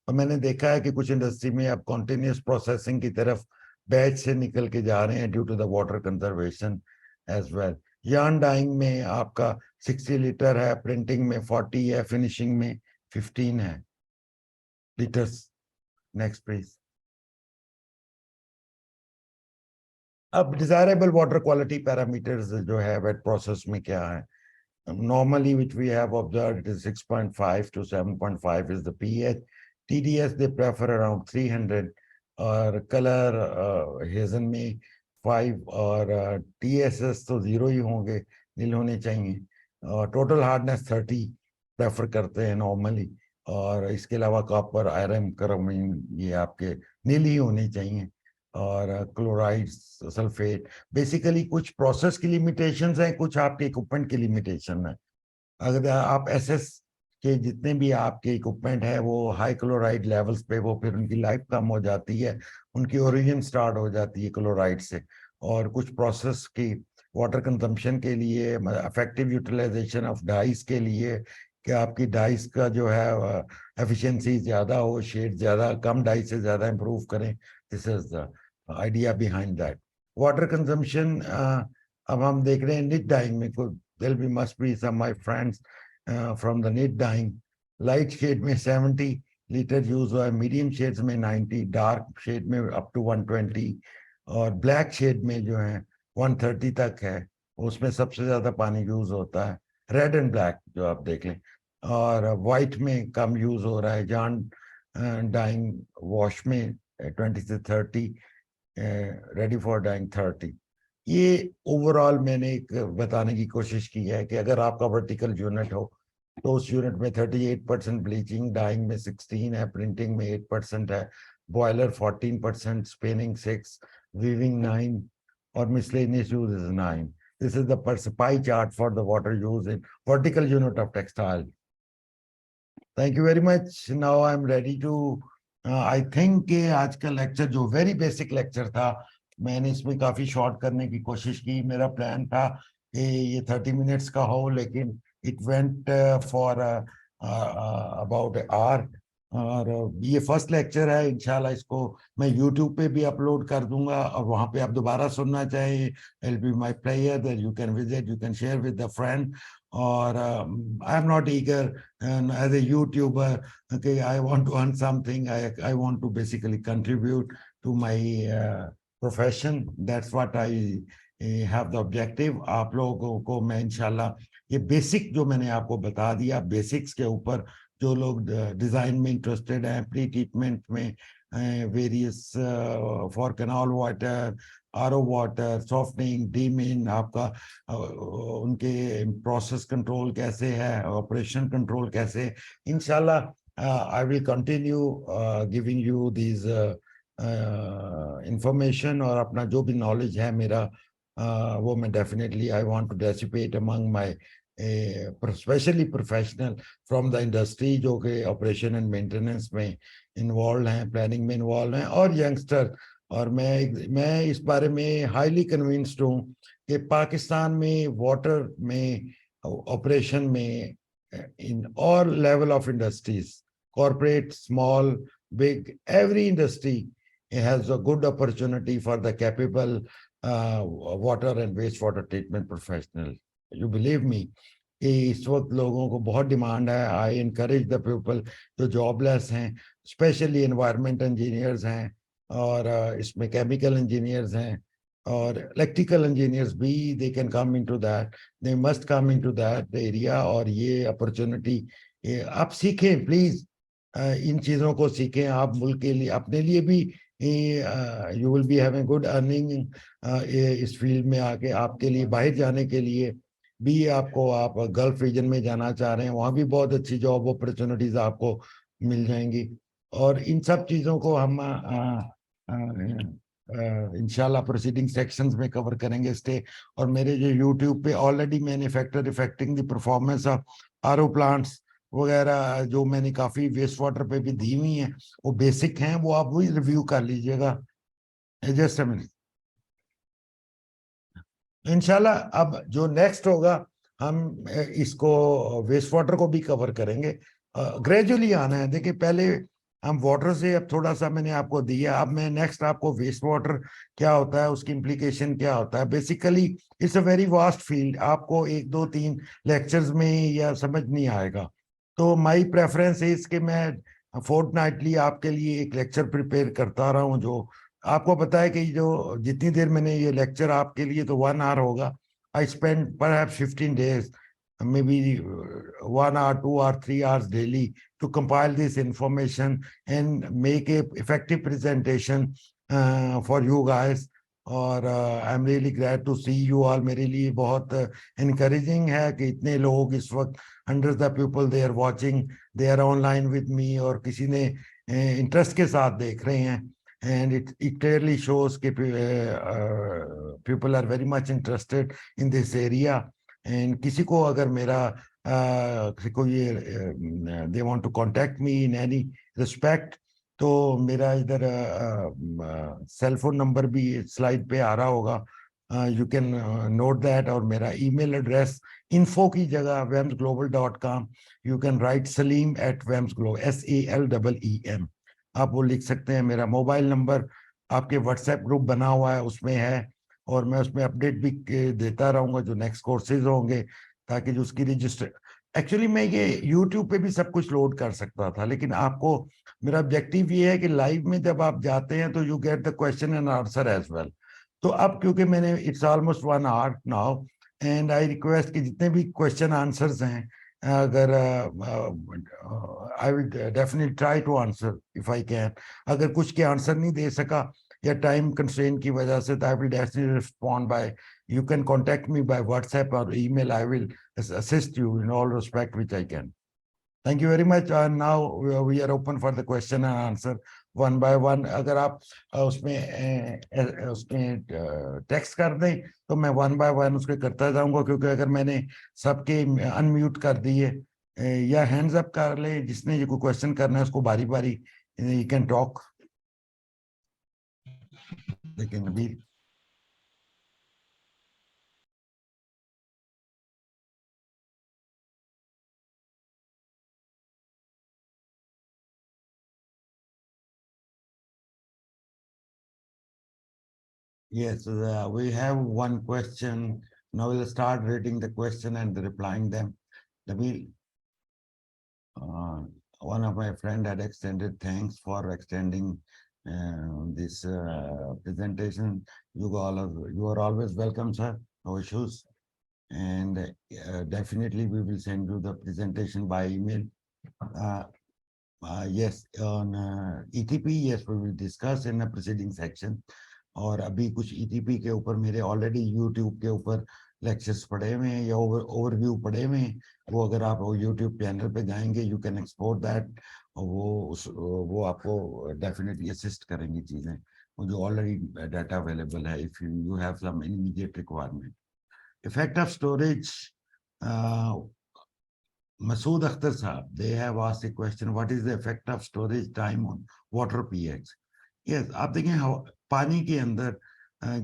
और मैंने देखा है कि कुछ इंडस्ट्री में अब कंटिन्यूस प्रोसेसिंग की तरफ बैच से निकल के जा रहे हैं due to the water conservation as well. Yarn dyeing में आपका 60 लीटर है, प्रिंटिंग में 40 है, फिनिशिंग में 15 है लीटर्स. Next please. अब डिजायरेबल वाटर क्वालिटी पैरामीटर्स जो है वेट प्रोसेस में क्या है. Normally which we have observed it is 6.5 to 7.5 is the pH. TDS they prefer around 300, और कलर हेजन में 5 और TSS तो 0 ही होंगे, नील होने चाहिए। और टोटल हार्डनेस 30 प्रेफर करते हैं नॉर्मली। और इसके अलावा कॉपर, आयरन, क्रोमिन ये आपके नील ही होने चाहिए। और क्लोराइड, सल्फेट, बेसिकली कुछ प्रोसेस की लिमिटेशंस हैं, कुछ आपके इक्विपमेंट की लिमिटेशन है। अगर आप एसएस के जितने भी आपके इक्विपमेंट है वो हाई क्लोराइड लेवल्स पे, वो फिर उनकी लाइफ कम हो जाती है, उनकी ओरिजिन स्टार्ट हो जाती है क्लोराइड से। और कुछ प्रोसेस की वाटर कंजम्पशन के लिए, इफेक्टिव यूटिलाइजेशन ऑफ डाइस के लिए, कि आपकी डाइस का जो है एफिशिएंसी ज्यादा हो, शेड ज्यादा, कम डाइस से ज्यादा इंप्रूव करें। This is the idea behind that. Water consumption अब हम देख रहे हैं निट डाइंग में, there'll be must be some my friends from the knit dyeing. Light shade में 70 लीटर यूज हुआ है, मीडियम शेड्स में 90, डार्क शेड में अप टू 120, और ब्लैक शेड में जो है 130 तक है, उसमें सबसे ज्यादा पानी यूज होता है। रेड एंड ब्लैक जो आप देख लें, और वाइट में कम यूज हो रहा है। जान डाइंग वॉश में 20 से 30, रेडी फॉर डाइंग 30। ये ओवरऑल मैंने एक बताने की कोशिश की है कि अगर आपका वर्टिकल यूनिट हो तो उस यूनिट में 38% ब्लीचिंग, डाइंग में 16 है, प्रिंटिंग में 8% है, बॉयलर 14%, स्पिनिंग 6, वीविंग 9, और miscellaneous use is 9। This is the pie chart for the water use in vertical unit of textile. Thank you very much. Now I am ready to, I think आज का lecture जो very basic lecture था, मैंने इसमें काफी short करने की कोशिश की। मेरा प्लान था कि ये 30 मिनट्स का हो, लेकिन it went for about hour. और ये फर्स्ट लेक्चर है, इंशाल्लाह इसको मैं यूट्यूब पे भी अपलोड कर दूंगा, और वहां पे आप दोबारा सुनना चाहें, it be my player that you can visit, you can share with the friend. और I am not eager as a YouTuber, okay, I want to earn something, I want to basically contribute to my profession. That's what I have the objective. आप लोगों को मैं इंशाल्लाह ये basic जो मैंने आपको बता दिया, बेसिक्स के ऊपर जो लोग डिजाइन में इंटरेस्टेड हैं, प्री ट्रीटमेंट में, various for canal water, RO water, softening, demin, आपका उनके प्रोसेस कंट्रोल कैसे है, ऑपरेशन कंट्रोल कैसे, इंशाल्लाह I will continue giving you these information। और अपना जो भी नॉलेज है मेरा वो मैं definitely I want to dissipate among my specially professional from the industry, जो कि ऑपरेशन एंड मेंटेनेंस में इन्वॉल्व हैं, प्लानिंग में इन्वॉल्व हैं, और यंगस्टर। और मैं इस बारे में हाईली कन्विंस्ड हूँ कि पाकिस्तान में वाटर में ऑपरेशन में in all level of industries, corporate, small, big, every industry has a good opportunity for the capable water and wastewater treatment professional. You believe me कि इस वक्त लोगों को बहुत डिमांड है। आई इनकरेज द पीपल जो जॉबलेस हैं, स्पेशली एनवायरमेंट इंजीनियर्स हैं, और इसमें केमिकल इंजीनियर्स हैं, और इलेक्ट्रिकल इंजीनियर्स भी, they can come into that, they must come into that area. और ये अपॉर्चुनिटी आप सीखें प्लीज, इन चीज़ों को सीखें। आप मुल्क के लिए, अपने लिए भी, you will be having good earning इस फील्ड में आके। आपके लिए बाहर जाने के लिए भी, आपको, आप गल्फ रीजन में जाना चाह रहे हैं, वहाँ भी बहुत अच्छी जॉब अपॉर्चुनिटीज आपको मिल जाएंगी। और इन सब चीज़ों को हम इंशाल्लाह प्रोसीडिंग सेक्शंस में कवर करेंगे स्टे। और मेरे जो यूट्यूब पे ऑलरेडी मैंने factor affecting the performance of RO plants वगैरह जो मैंने काफी वेस्ट वाटर पे भी दी हुई हैं, वो बेसिक हैं, वो आप वही रिव्यू कर लीजिएगा। Just a minute. इंशाल्लाह अब जो नेक्स्ट होगा, हम इसको वेस्ट वाटर को भी कवर करेंगे। ग्रेजुअली आना है। देखिए पहले हम वाटर से, अब थोड़ा सा मैंने आपको दिया, अब मैं नेक्स्ट आपको वेस्ट वाटर क्या होता है, उसकी इम्प्लीकेशन क्या होता है। Basically it's a very vast field, आपको 1 2 3 लेक्चर्स में या समझ नहीं आएगा। तो माई प्रेफरेंस है कि मैं फोर्टनाइटली आपके लिए एक लेक्चर प्रिपेयर करता रहा हूँ, जो आपको पता है कि जो जितनी देर मैंने ये लेक्चर आपके लिए, तो 1 आवर होगा। I spend perhaps 15 days, maybe 1 hour, 2 or 3 hours daily to compile this information and make a effective presentation for you guys. और I am really glad to see you all. मेरे लिए बहुत encouraging है कि इतने लोग इस वक्त, hundreds of people they are watching, they are online with me, और किसी ने इंटरेस्ट के साथ देख रहे हैं। and it clearly shows कि people are very much interested in this area। and किसी को अगर मेरा किसी को ये they want to contact me in any respect, तो मेरा इधर सेल फोन नंबर भी स्लाइड पे आ रहा होगा, यू कैन नोट दैट। और मेरा ईमेल एड्रेस info की जगह wemsglobal.com, you can write salim@wemsglobal SALEEM, आप वो लिख सकते हैं। मेरा मोबाइल नंबर आपके व्हाट्सएप ग्रुप बना हुआ है उसमें है, और मैं उसमें अपडेट भी देता रहूंगा जो नेक्स्ट कोर्सेज होंगे, ताकि जो उसकी रजिस्टर, एक्चुअली मैं ये यूट्यूब पे भी सब कुछ लोड कर सकता था, लेकिन आपको, मेरा ऑब्जेक्टिव ये है कि लाइव में जब आप जाते हैं तो you get the question and answer as well. तो अब क्योंकि मैंने, it's almost 1 hour now, and I request कि जितने भी क्वेश्चन आंसर्स हैं, अगर I will definitely try to answer if I can. अगर कुछ के आंसर नहीं दे सका या टाइम कंस्ट्रेंट की वजह से, तो I will definitely respond by, you can contact me by WhatsApp or email. I will assist you in all respect which I can. Thank you very much. And now we are open for the question and answer one by one. अगर आप उसमें text कर दें तो मैं one by one उसके करता जाऊंगा, क्योंकि अगर मैंने सबके अनम्यूट कर दिए या हैंड्स अप कर ले, जिसने ये कोई क्वेश्चन करना है उसको बारी बारी you can talk. लेकिन अभी yes, we have one question. Now we'll start reading the question and replying them. Nabil, one of my friend had extended thanks for extending this presentation. You are always welcome, sir. No issues. And definitely we will send you the presentation by email. Yes, on ETP, yes, we will discuss in the preceding section. और अभी कुछ ETP के ऊपर मेरे already YouTube के ऊपर lectures पड़े हुए हैं या ओवरव्यू पड़े हुए हैं। वो अगर आप YouTube चैनल पे जाएंगे, यू कैन एक्सपोर्ट दैट, वो आपको डेफिनेटली असिस्ट करेंगी चीजें, जो ऑलरेडी डाटा अवेलेबल है, if you have some immediate requirement. Effect of storage, Masood Akhtar Saab, they have asked a question, what is the effect of storage time on water pH? Yes, आप देखें पानी के अंदर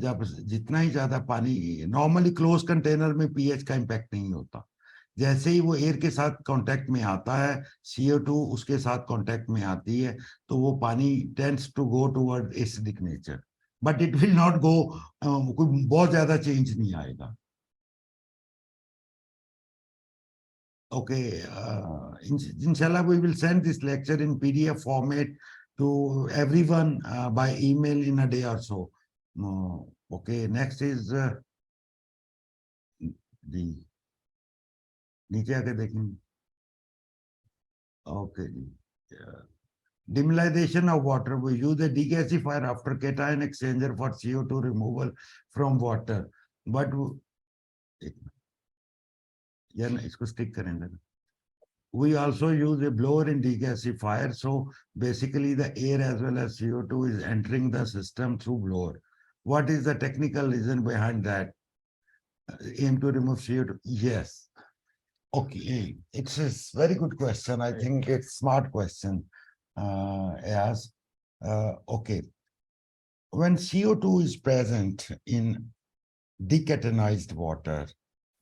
जब जितना ही ज्यादा पानी, नॉर्मली क्लोज कंटेनर में पीएच का इम्पैक्ट नहीं होता। जैसे ही वो एयर के साथ कांटेक्ट में आता है, CO2 उसके साथ कांटेक्ट में आती है, तो वो पानी tends to go toward acidic nature, but it will not go, कोई बहुत ज्यादा चेंज नहीं आएगा। Okay, inshallah, we will send this lecture in PDF format to everyone by email in a day or so. Okay, next is the नीचे आके देखेंगे। Okay, demineralization of water. We use a degasifier after cation exchanger for CO2 removal from water. But yeah, इसको stick करेंगे। We also use a blower in degasifier, so basically the air as well as CO2 is entering the system through blower. What is the technical reason behind that? Aim to remove CO2? Yes. Okay, it's a very good question. I think it's a smart question. Okay, when CO2 is present in decationized water,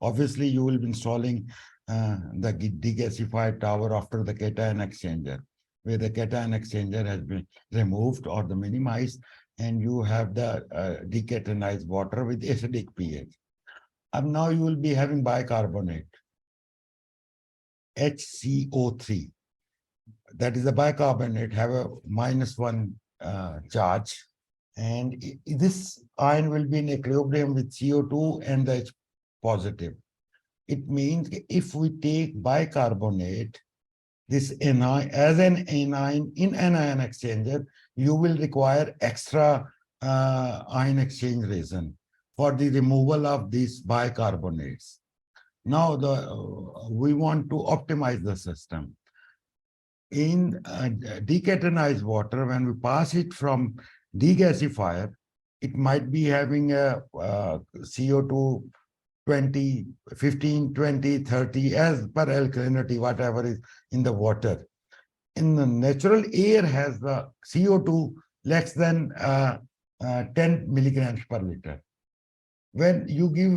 obviously you will be installing the degasified tower after the cation exchanger, where the cation exchanger has been removed or the minimized, and you have the decationized water with acidic pH. And now you will be having bicarbonate, HCO3. That is the bicarbonate, have a -1 charge, and this ion will be in equilibrium with CO2 and the H positive. It means if we take bicarbonate, this anion as an anion in an ion exchanger, you will require extra ion exchange resin for the removal of these bicarbonates. Now we want to optimize the system. In decationized water, when we pass it from degasifier, it might be having a CO2 20, 15, 20, 30 as per alkalinity, whatever is in the water. In the natural air has the CO2 less than 10 milligrams per liter. When you give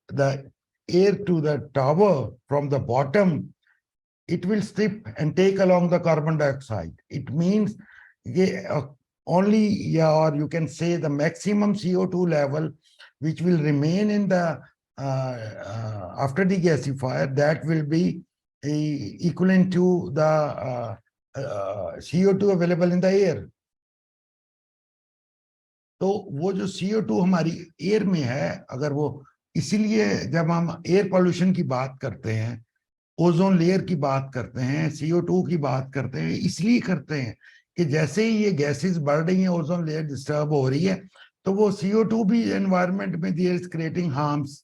the air to the tower from the bottom, it will strip and take along the carbon dioxide. It means only, or you can say the maximum CO2 level, which will remain in the after degasifier, that will be equivalent to the CO2 available in the air. तो वो जो CO2 हमारी air में है, अगर वो, इसीलिए जब हम एयर पोल्यूशन की बात करते हैं, ओजोन लेयर की बात करते हैं, CO2 की बात करते हैं, इसलिए करते हैं कि जैसे ही ये गैसेस बढ़ रही हैं, ओजोन लेयर डिस्टर्ब हो रही है, तो वो CO2 भी एनवायरनमेंट में there is creating harms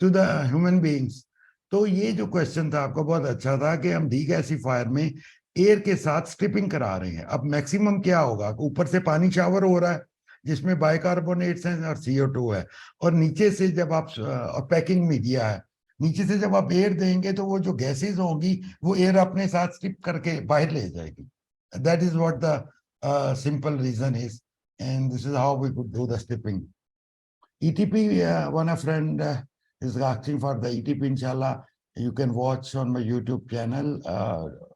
to the human beings. तो ये जो क्वेश्चन था आपका बहुत अच्छा था कि हम डीगैसिफायर में एयर के साथ स्ट्रिपिंग करा रहे हैं. अब मैक्सिमम क्या होगा, ऊपर से पानी शावर हो रहा है जिसमें बाइकार्बोनेट्स हैं और CO2 है, और नीचे से जब आप पैकिंग मीडिया है, नीचे से जब आप एयर देंगे तो वो जो गैसेस होंगी वो एयर अपने साथ स्ट्रिप करके बाहर ले जाएगी. That is what the simple reason is, and this is how we could do the stripping. ETP, one a friend is asking for the ETP. Inshallah, you can watch on my YouTube channel.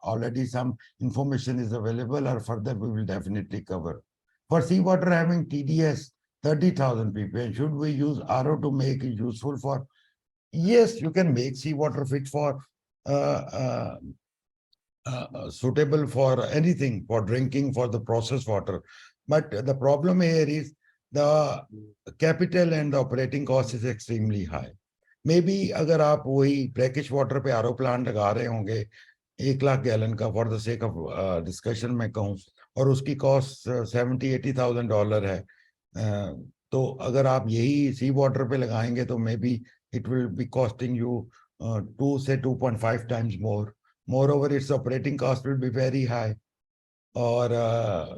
Already some information is available, or further we will definitely cover. For seawater having TDS 30,000 ppm, should we use RO to make it useful for? Yes, you can make seawater fit for suitable for anything, for drinking, for the processed water. But the problem here is the capital and the operating cost is extremely high. Maybe अगर आप वही brackish water पे RO plant लगा रहे होंगे 1 lakh gallon का, for the sake of discussion मैं कहूँ, और उसकी cost $70,000-80,000 है, तो अगर आप यही sea water पे लगाएंगे तो maybe it will be costing you 2.5 times more. Moreover, its operating cost will be very high. Or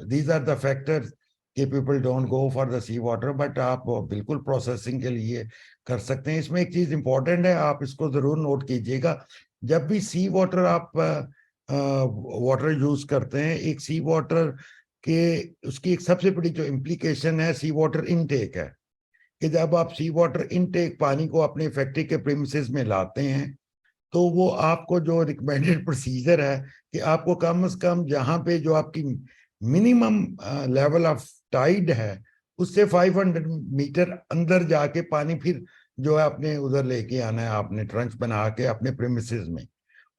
these are the factors कि people don't go for the sea water, but आप बिल्कुल processing के लिए कर सकते हैं. इसमें एक चीज इंपॉर्टेंट है, आप इसको जरूर नोट कीजिएगा. जब भी सी वाटर आप वाटर यूज करते हैं, एक सी वाटर के उसकी एक सबसे बड़ी जो इम्प्लीकेशन है सी वाटर इनटेक है, कि जब आप सी वाटर इनटेक पानी को अपने फैक्ट्री के प्रीमिसेस में लाते हैं, तो वो आपको जो रिकमेंडेड प्रोसीजर है कि आपको कम से कम जहाँ पे जो आपकी मिनिमम लेवल ऑफ टाइड है उससे 500 मीटर अंदर जाके पानी फिर जो है अपने उधर लेके आना है, आपने ट्रंच बना के अपने प्रीमिसेस में.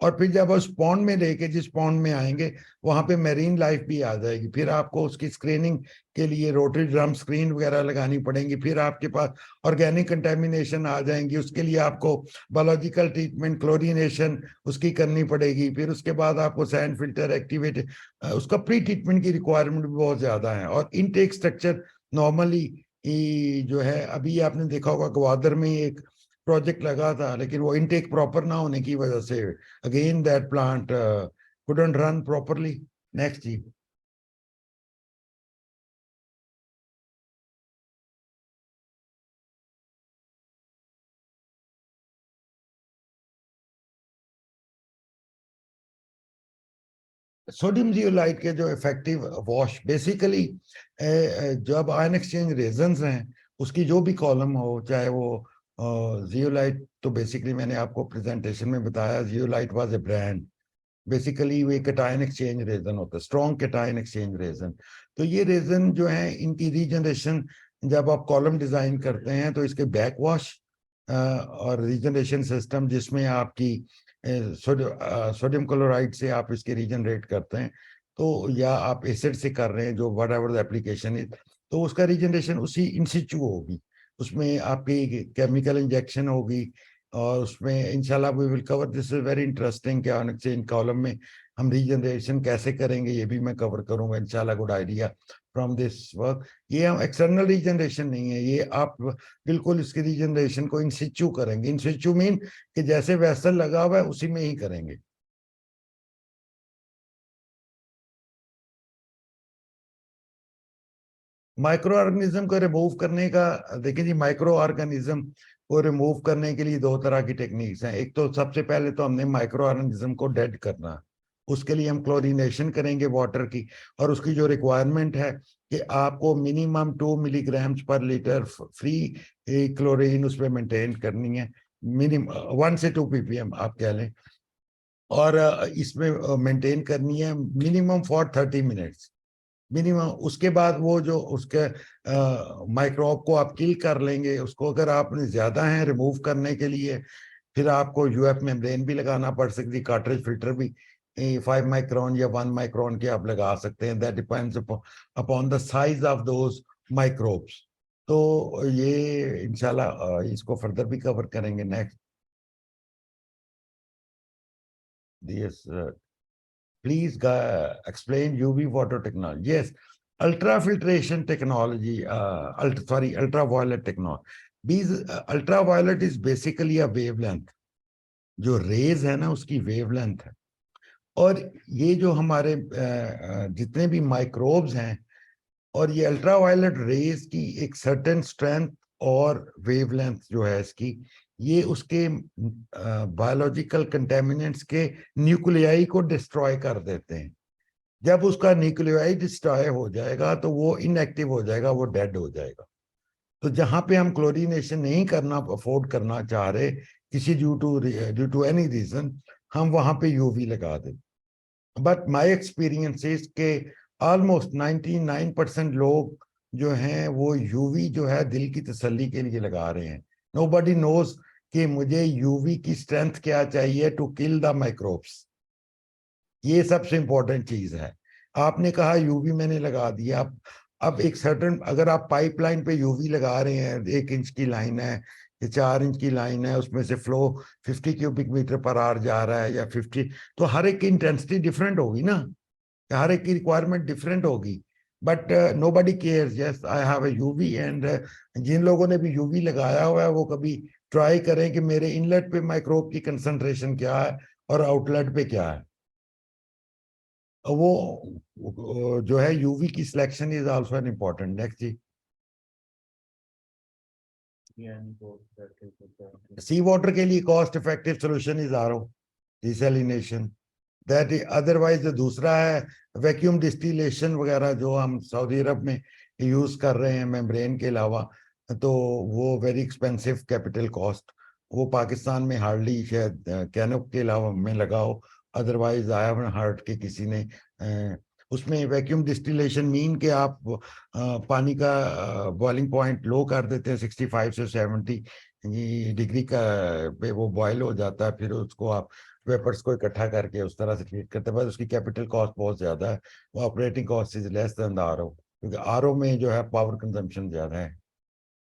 और फिर जब उस पॉन्ड में लेके जिस पॉन्ड में आएंगे वहां पे मेरीन लाइफ भी आ जाएगी. फिर आपको उसकी स्क्रीनिंग के लिए रोटरी ड्रम स्क्रीन वगैरह लगानी पड़ेंगी. फिर आपके पास ऑर्गेनिक कंटेमिनेशन आ जाएंगी, उसके लिए आपको बायोलॉजिकल ट्रीटमेंट, क्लोरिनेशन उसकी करनी पड़ेगी. फिर उसके बाद आपको सैंड फिल्टर एक्टिवेट, उसका प्री ट्रीटमेंट की रिक्वायरमेंट भी बहुत ज्यादा है. और इनटेक स्ट्रक्चर नॉर्मली जो है, अभी आपने देखा होगा ग्वादर में एक प्रोजेक्ट लगा था, लेकिन वो इनटेक प्रॉपर ना होने की वजह से again that plant couldn't run properly. Next जी. सोडियम जियोलाइट के जो इफेक्टिव वॉश, बेसिकली जब आयन एक्सचेंज रेजन्स हैं उसकी जो भी कॉलम हो, चाहे वो जियोलाइट, तो बेसिकली मैंने आपको प्रेजेंटेशन में बताया zeolite was a brand. Basically वो एक कैटायन एक्सचेंज रेजन होता है, स्ट्रॉन्ग कैटायन एक्सचेंज रेजन. तो ये रेजन जो है इनकी रीजनरेशन जब आप कॉलम डिजाइन करते हैं तो इसके बैक वॉश और रीजनरेशन सिस्टम जिसमें आपकी सोडियम क्लोराइड से आप इसके रीजनरेट करते हैं, तो या आप एसिड से कर रहे हैं, जो what ever the application is, तो उसका रीजनरेशन उसी इन सिचु होगी. उसमें आपकी केमिकल इंजेक्शन होगी और उसमें इंशाल्लाह we will cover, this is very interesting, क्या इन कॉलम में हम रीजनरेशन कैसे करेंगे ये भी मैं कवर करूंगा इंशाल्लाह। Good idea from this work. ये हम एक्सटर्नल रीजनरेशन नहीं है, ये आप बिल्कुल इसकी रीजनरेशन को इन सिचू करेंगे। इन सिचू मीन कि जैसे वेसल लगा हुआ है उसी में ही करेंगे। माइक्रो ऑर्गेनिज्म को रिमूव करने का, देखिए जी, माइक्रो ऑर्गेनिज्म को रिमूव करने के लिए दो तरह की टेक्निक्स हैं। एक तो सबसे पहले तो हमने माइक्रो ऑर्गेनिज्म को डेड करना, उसके लिए हम क्लोरीनेशन करेंगे वाटर की, और उसकी जो रिक्वायरमेंट है कि आपको मिनिमम 2 मिलीग्राम पर लीटर फ्री क्लोरीन उसमें मेंटेन करनी है, मिनिमम 1 से 2 ppm आप कह लें, और इसमें मेंटेन करनी है मिनिमम फॉर 30 मिनट्स मिनिमम। उसके बाद वो जो उसके माइक्रोब को आप किल कर लेंगे। उसको अगर आपने ज्यादा है रिमूव करने के लिए, फिर आपको यूएफ मेम्ब्रेन भी लगाना पड़ सकती, कार्ट्रिज फिल्टर भी 5 माइक्रोन या 1 माइक्रोन के आप लगा सकते हैं, that depends upon the size of those microbes. तो ये इंशाल्लाह इसको फर्दर भी कवर करेंगे next. Yes, please explain UV photo technology. Yes, ultrafiltration technology, ultraviolet technology. These ultraviolet is basically a wavelength. जो रेज है ना उसकी वेवलेंथ है, और ये जो हमारे जितने भी माइक्रोब्स हैं, और ये अल्ट्रावायलेट रेज की एक सर्टेन स्ट्रेंथ और वेवलेंथ जो है इसकी, ये उसके बायोलॉजिकल कंटेमिनेंट्स के न्यूक्लियाई को डिस्ट्रॉय कर देते हैं। जब उसका न्यूक्लियाई डिस्ट्रॉय हो जाएगा तो वो इनएक्टिव हो जाएगा, वो डेड हो जाएगा। तो जहां पे हम क्लोरीनेशन नहीं करना अफोर्ड करना चाह रहे किसी ड्यू टू एनी रीजन, हम वहां पे यूवी लगा दें। बट माय एक्सपीरियंस इज के ऑलमोस्ट 99% लोग जो हैं वो यूवी जो है दिल की तसल्ली के लिए लगा रहे हैं। नोबडी नोज कि मुझे यूवी की स्ट्रेंथ क्या चाहिए टू किल द माइक्रोब्स। ये सबसे इंपॉर्टेंट चीज है। आपने कहा यूवी मैंने लगा दिया, अब एक सर्टन, अगर आप पाइपलाइन पे यूवी लगा रहे हैं, 1 इंच की लाइन है या 4 इंच की लाइन है, उसमें से flow 50 cubic metre per hour जा रहा है या 50, तो हर एक की इंटेंसिटी डिफरेंट होगी ना, हर एक की रिक्वायरमेंट डिफरेंट होगी। But nobody cares, yes I have a UV, and जिन लोगों ने भी यूवी लगाया हुआ है वो कभी ट्राई करें कि मेरे इनलेट पे माइक्रोब की कंसंट्रेशन क्या है और आउटलेट पे क्या है। वो जो है यूवी की selection is also an important. Next जी, सी वाटर के लिए cost effective solution is RO desalination, that otherwise दूसरा है वैक्यूम डिस्टिलेशन वगैरह जो हम सऊदी अरब में यूज कर रहे हैं मेम्ब्रेन के अलावा, तो वो वेरी एक्सपेंसिव कैपिटल कॉस्ट, वो पाकिस्तान में हार्डली शायद कैनोप के अलावा में लगाओ, अदरवाइज आई हैवंट हर्ड कि किसी ने उसमें वैक्यूम डिस्टिलेशन मीन के आप पानी का बॉइलिंग पॉइंट लो कर देते हैं 65 से 70 डिग्री का पे वो बॉयल हो जाता है, फिर उसको आप वेपर्स को इकट्ठा करके उस तरह से ट्रीट करते हैं, बस उसकी कैपिटल कॉस्ट बहुत ज्यादा है, वो operating cost is less than the RO, क्योंकि आरओ में जो है पावर कंजम्पशन ज्यादा है।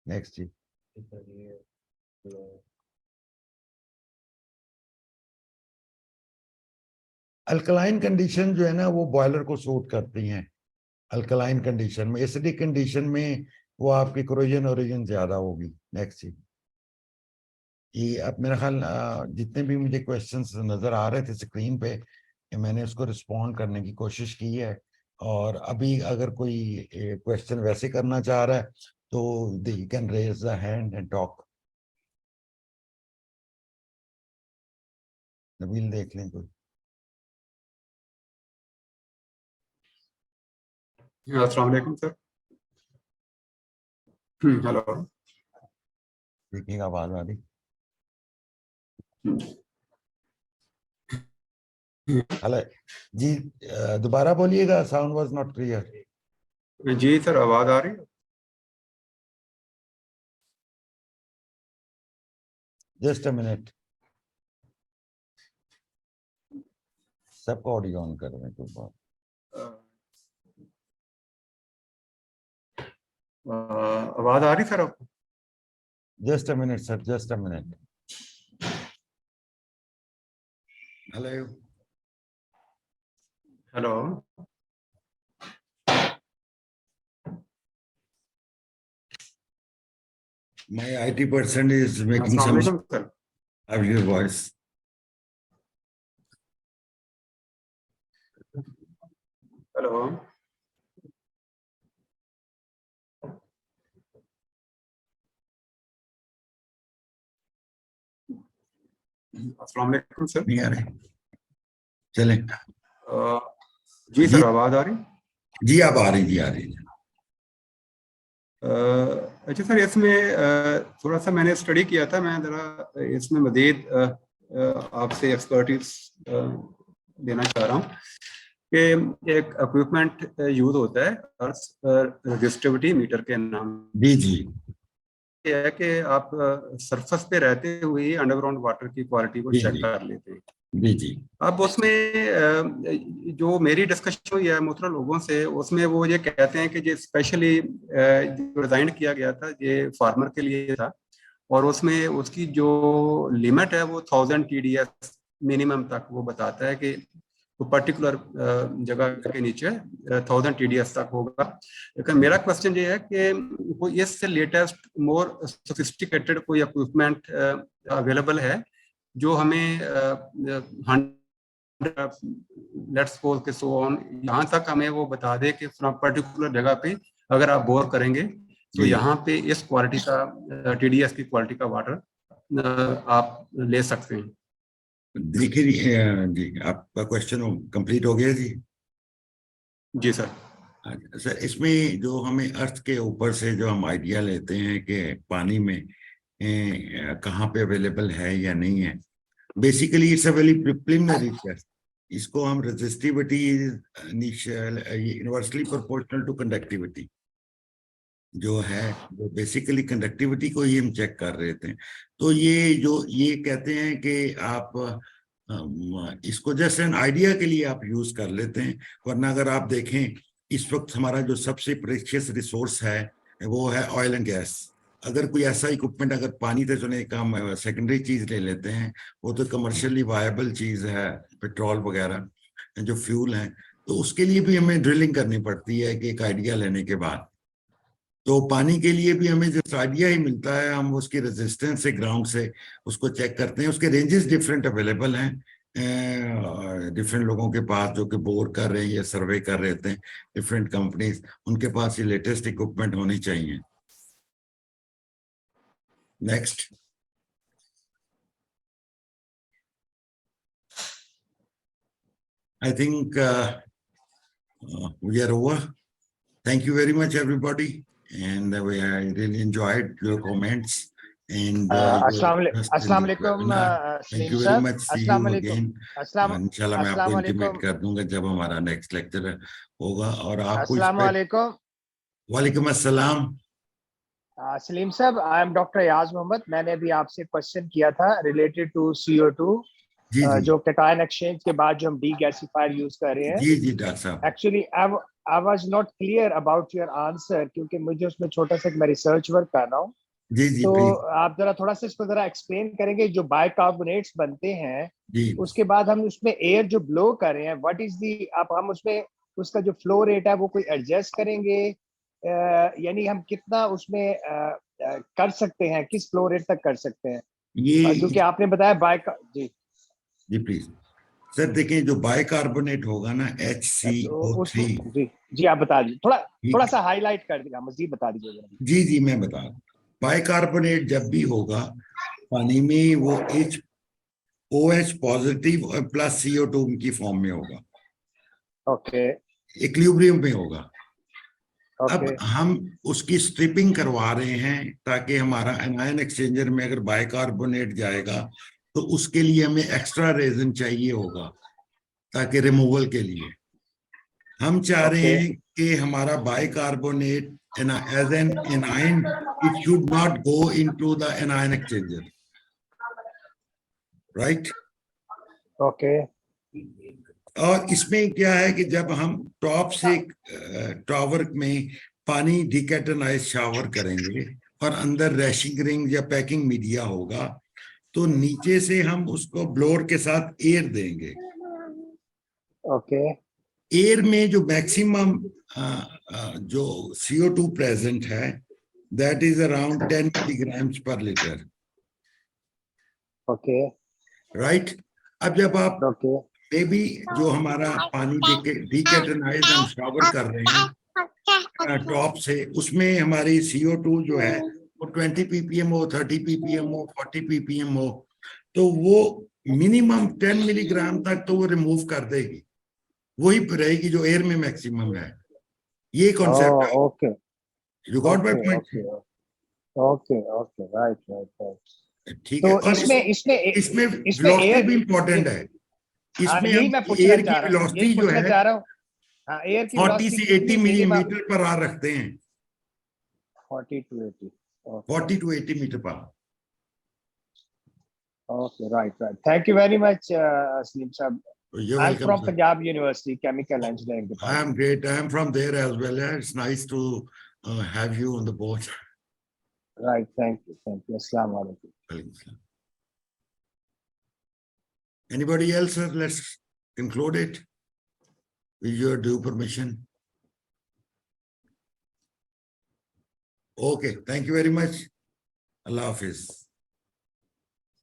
नेक्स्ट जी, अल्कलाइन कंडीशन जो है ना वो बॉयलर को सूट करती हैं। अल्कलाइन कंडीशन में, एसिडिक कंडीशन में वो आपकी क्रोजन ओरिजिन ज्यादा होगी। नेक्स्ट जी, ये अब मेरा ख्याल जितने भी मुझे क्वेश्चंस नजर आ रहे थे स्क्रीन पे, मैंने उसको रिस्पॉन्ड करने की कोशिश की है, और अभी अगर कोई क्वेश्चन वैसे करना चाह रहा है तो you can raise the hand and talk. Nabeel देख लें कोई। अस्सलाम वालेकुम सर। हेलो। देखिएगा आवाज आ रही। हेलो जी, दोबारा बोलिएगा, साउंड वाज नॉट क्लियर। जी सर, आवाज आ रही है? जस्ट अ मिनट, सबका ऑडियो ऑन कर रहे हैं कोई बात। आवाज आ रही सर आपको? Just a minute sir, just a minute. Hello. Hello. My IT person is making some Assalamualaikum, sir. of your voice. Hello. Assalamualaikum, sir. नहीं आ रहे चले जी सर, आवाज आ रही? जी आप आ रही जी आ रही अच्छा सर, इसमें थोड़ा सा मैंने स्टडी किया था, मैं जरा इसमें मजीद आपसे एक्सपर्टीज देना चाह रहा हूँ कि एक इक्विपमेंट यूज होता है अर्थ रेजिस्टिविटी मीटर के नाम। जी जी ये है कि आप सरफेस पे रहते हुए ही अंडरग्राउंड वाटर की क्वालिटी को जी, चेक जी। कर लेते हैं। जी जी अब उसमें जो मेरी डिस्कशन हुई है मुख्तलिफ लोगों से, उसमें वो ये कहते हैं कि ये स्पेशली जो डिजाइन किया गया था ये फार्मर के लिए था, और उसमें उसकी जो लिमिट है वो 1000 TDS मिनिमम तक वो बताता है कि तो पर्टिकुलर जगह के नीचे 1000 TDS तक होगा। लेकिन मेरा क्वेश्चन ये है कि कोई इससे लेटेस्ट मोर सोफिस्टिकेटेड कोई इक्विपमेंट अवेलेबल है जो हमें लेट्स सपोज के सो ऑन यहाँ तक हमें वो बता दे कि फ्रॉम पर्टिकुलर जगह पे अगर आप बोर करेंगे तो जी। यहाँ पे इस क्वालिटी का TDS की क्वालिटी का वाटर आप ले सकते हैं। देखिए जी आपका क्वेश्चन कंप्लीट हो गया जी। जी सर। सर इसमें जो हमें अर्थ के ऊपर से जो हम आइडिया लेते हैं कि पानी में कहाँ पे अवेलेबल है या नहीं है, basically it's a very preliminary test. इसको हम resistivity inversely proportional to conductivity जो है, वो बेसिकली कंडक्टिविटी को ही हम चेक कर रहे थे। तो ये कहते हैं कि आप इसको जस्ट एन आइडिया के लिए आप यूज कर लेते हैं, वरना अगर आप देखें इस वक्त हमारा जो सबसे प्रेशियस रिसोर्स है वो है ऑयल एंड गैस। अगर कोई ऐसा इक्विपमेंट अगर पानी से चुने का हम सेकेंडरी चीज ले लेते हैं, वो तो कमर्शियली वायबल चीज है, पेट्रोल वगैरह जो फ्यूल है, तो उसके लिए भी हमें ड्रिलिंग करनी पड़ती है कि एक आइडिया लेने के बाद। तो पानी के लिए भी हमें जो आइडिया ही मिलता है, हम उसकी रेजिस्टेंस से ग्राउंड से उसको चेक करते हैं। उसके रेंजेस डिफरेंट अवेलेबल हैं डिफरेंट लोगों के पास जो कि बोर कर रहे हैं या सर्वे कर रहे थे, डिफरेंट कंपनीज, उनके पास ये लेटेस्ट इक्विपमेंट होनी चाहिए। Next. I think we are over. Thank you very much, everybody, and I really enjoyed your comments and Assalamu alaikum, Thank you Salim very sir. much. See Assalamu you alaikum. again. इंशाल्लाह मैं आपको Assalamu intimate alaikum. कर दूंगा जब हमारा next lecture होगा। और आपको Assalamu alaikum. वालेकुम अस्सलाम। सलीम साहब, आई एम डॉक्टर याज मोहम्मद। मैंने अभी आपसे क्वेश्चन किया था रिलेटेड टू CO2 जी जी जो कैटायन एक्सचेंज के बाद जो हम डीगैसिफायर यूज कर रहे हैं। जी जी डॉक्टर साहब। Actually I was not clear about your answer, क्योंकि मुझे उसमें छोटा सा मैं रिसर्च वर्क कर रहा हूँ। जी जी तो प्लीज आप जरा थोड़ा सा इसको जरा एक्सप्लेन करेंगे। जो बाइकार्बोनेट्स बनते हैं जी उसके बाद हम उसमें एयर जो ब्लो कर रहे हैं, व्हाट इज दी, आप हम उसमें उसका जो फ्लो रेट है वो कोई एडजस्ट करेंगे? यानी हम कितना उसमें कर सकते हैं, किस फ्लो रेट तक कर सकते हैं? ये क्योंकि आपने बताया जी जी प्लीज सर देखिए, जो बाइकार्बोनेट होगा ना तो HCO3, जी जी आप बता दीजिए, थोड़ा सा हाईलाइट कर दीजिए, मजीद बता दीजिए। जी जी मैं बता रहा हूँ। बाइकार्बोनेट जब भी होगा पानी में वो OH पॉजिटिव और प्लस CO2 की फॉर्म में होगा, ओके इक्विलिब्रियम में होगा। ओके अब हम उसकी स्ट्रिपिंग करवा रहे हैं ताकि हमारा एनायन एक्सचेंजर में अगर बाइकार्बोनेट जाएगा तो उसके लिए हमें एक्स्ट्रा रेजन चाहिए होगा, ताकि रिमूवल के लिए हम चाह रहे हैं कि हमारा bicarbonate as an anion it should not go into the anion exchanger, right? Okay. और इसमें क्या है कि जब हम टॉप से टॉवर में पानी डिकेटनाइज शावर करेंगे और अंदर रैशिंग रिंग या पैकिंग मीडिया होगा, तो नीचे से हम उसको ब्लोअर के साथ एयर देंगे। ओके एयर में जो मैक्सिमम जो CO2 प्रेजेंट है that is around 10 milligrams per litre, okay right. अब जब आप ओके मे बी जो हमारा पानी डिकेटनाइज हम शावर कर रहे हैं टॉप से, उसमें हमारी CO2 जो है वो 20 ppm हो, 30 ppm हो, 40 ppm हो, तो वो मिनिमम 10 मिलीग्राम तक तो वो रिमूव कर देगी, वही रहेगी जो एयर में मैक्सिमम है। ये कॉन्सेप्ट है। Okay you got my point? Okay okay okay right right right. ठीक है। तो और इसमें इसमें इसमें वेलोसिटी एयर, भी इंपॉर्टेंट है। हाँ इसमें यही हम मैं पूछना एयर चाह की रहा हूँ, वेलोसिटी यही जो पूछना है चाह रहा हूँ। हाँ एयर की 40 वेलोसिटी से 80 कितनी मिनिमम? मिलीमीटर पर आवर रखते हैं, 40 to 80। 40 to 80 metre per hour. Okay, right. Thank you very much, Aslim Sahab. You're I'm welcome, from sir. Punjab University, Chemical Engineering I Department. am great. I am from there as well. It's nice to have you on the board. Right, thank you. Assalamu alaikum. Anybody else, sir? Let's conclude it with your due permission. Okay, thank you very much. Allah Hafiz.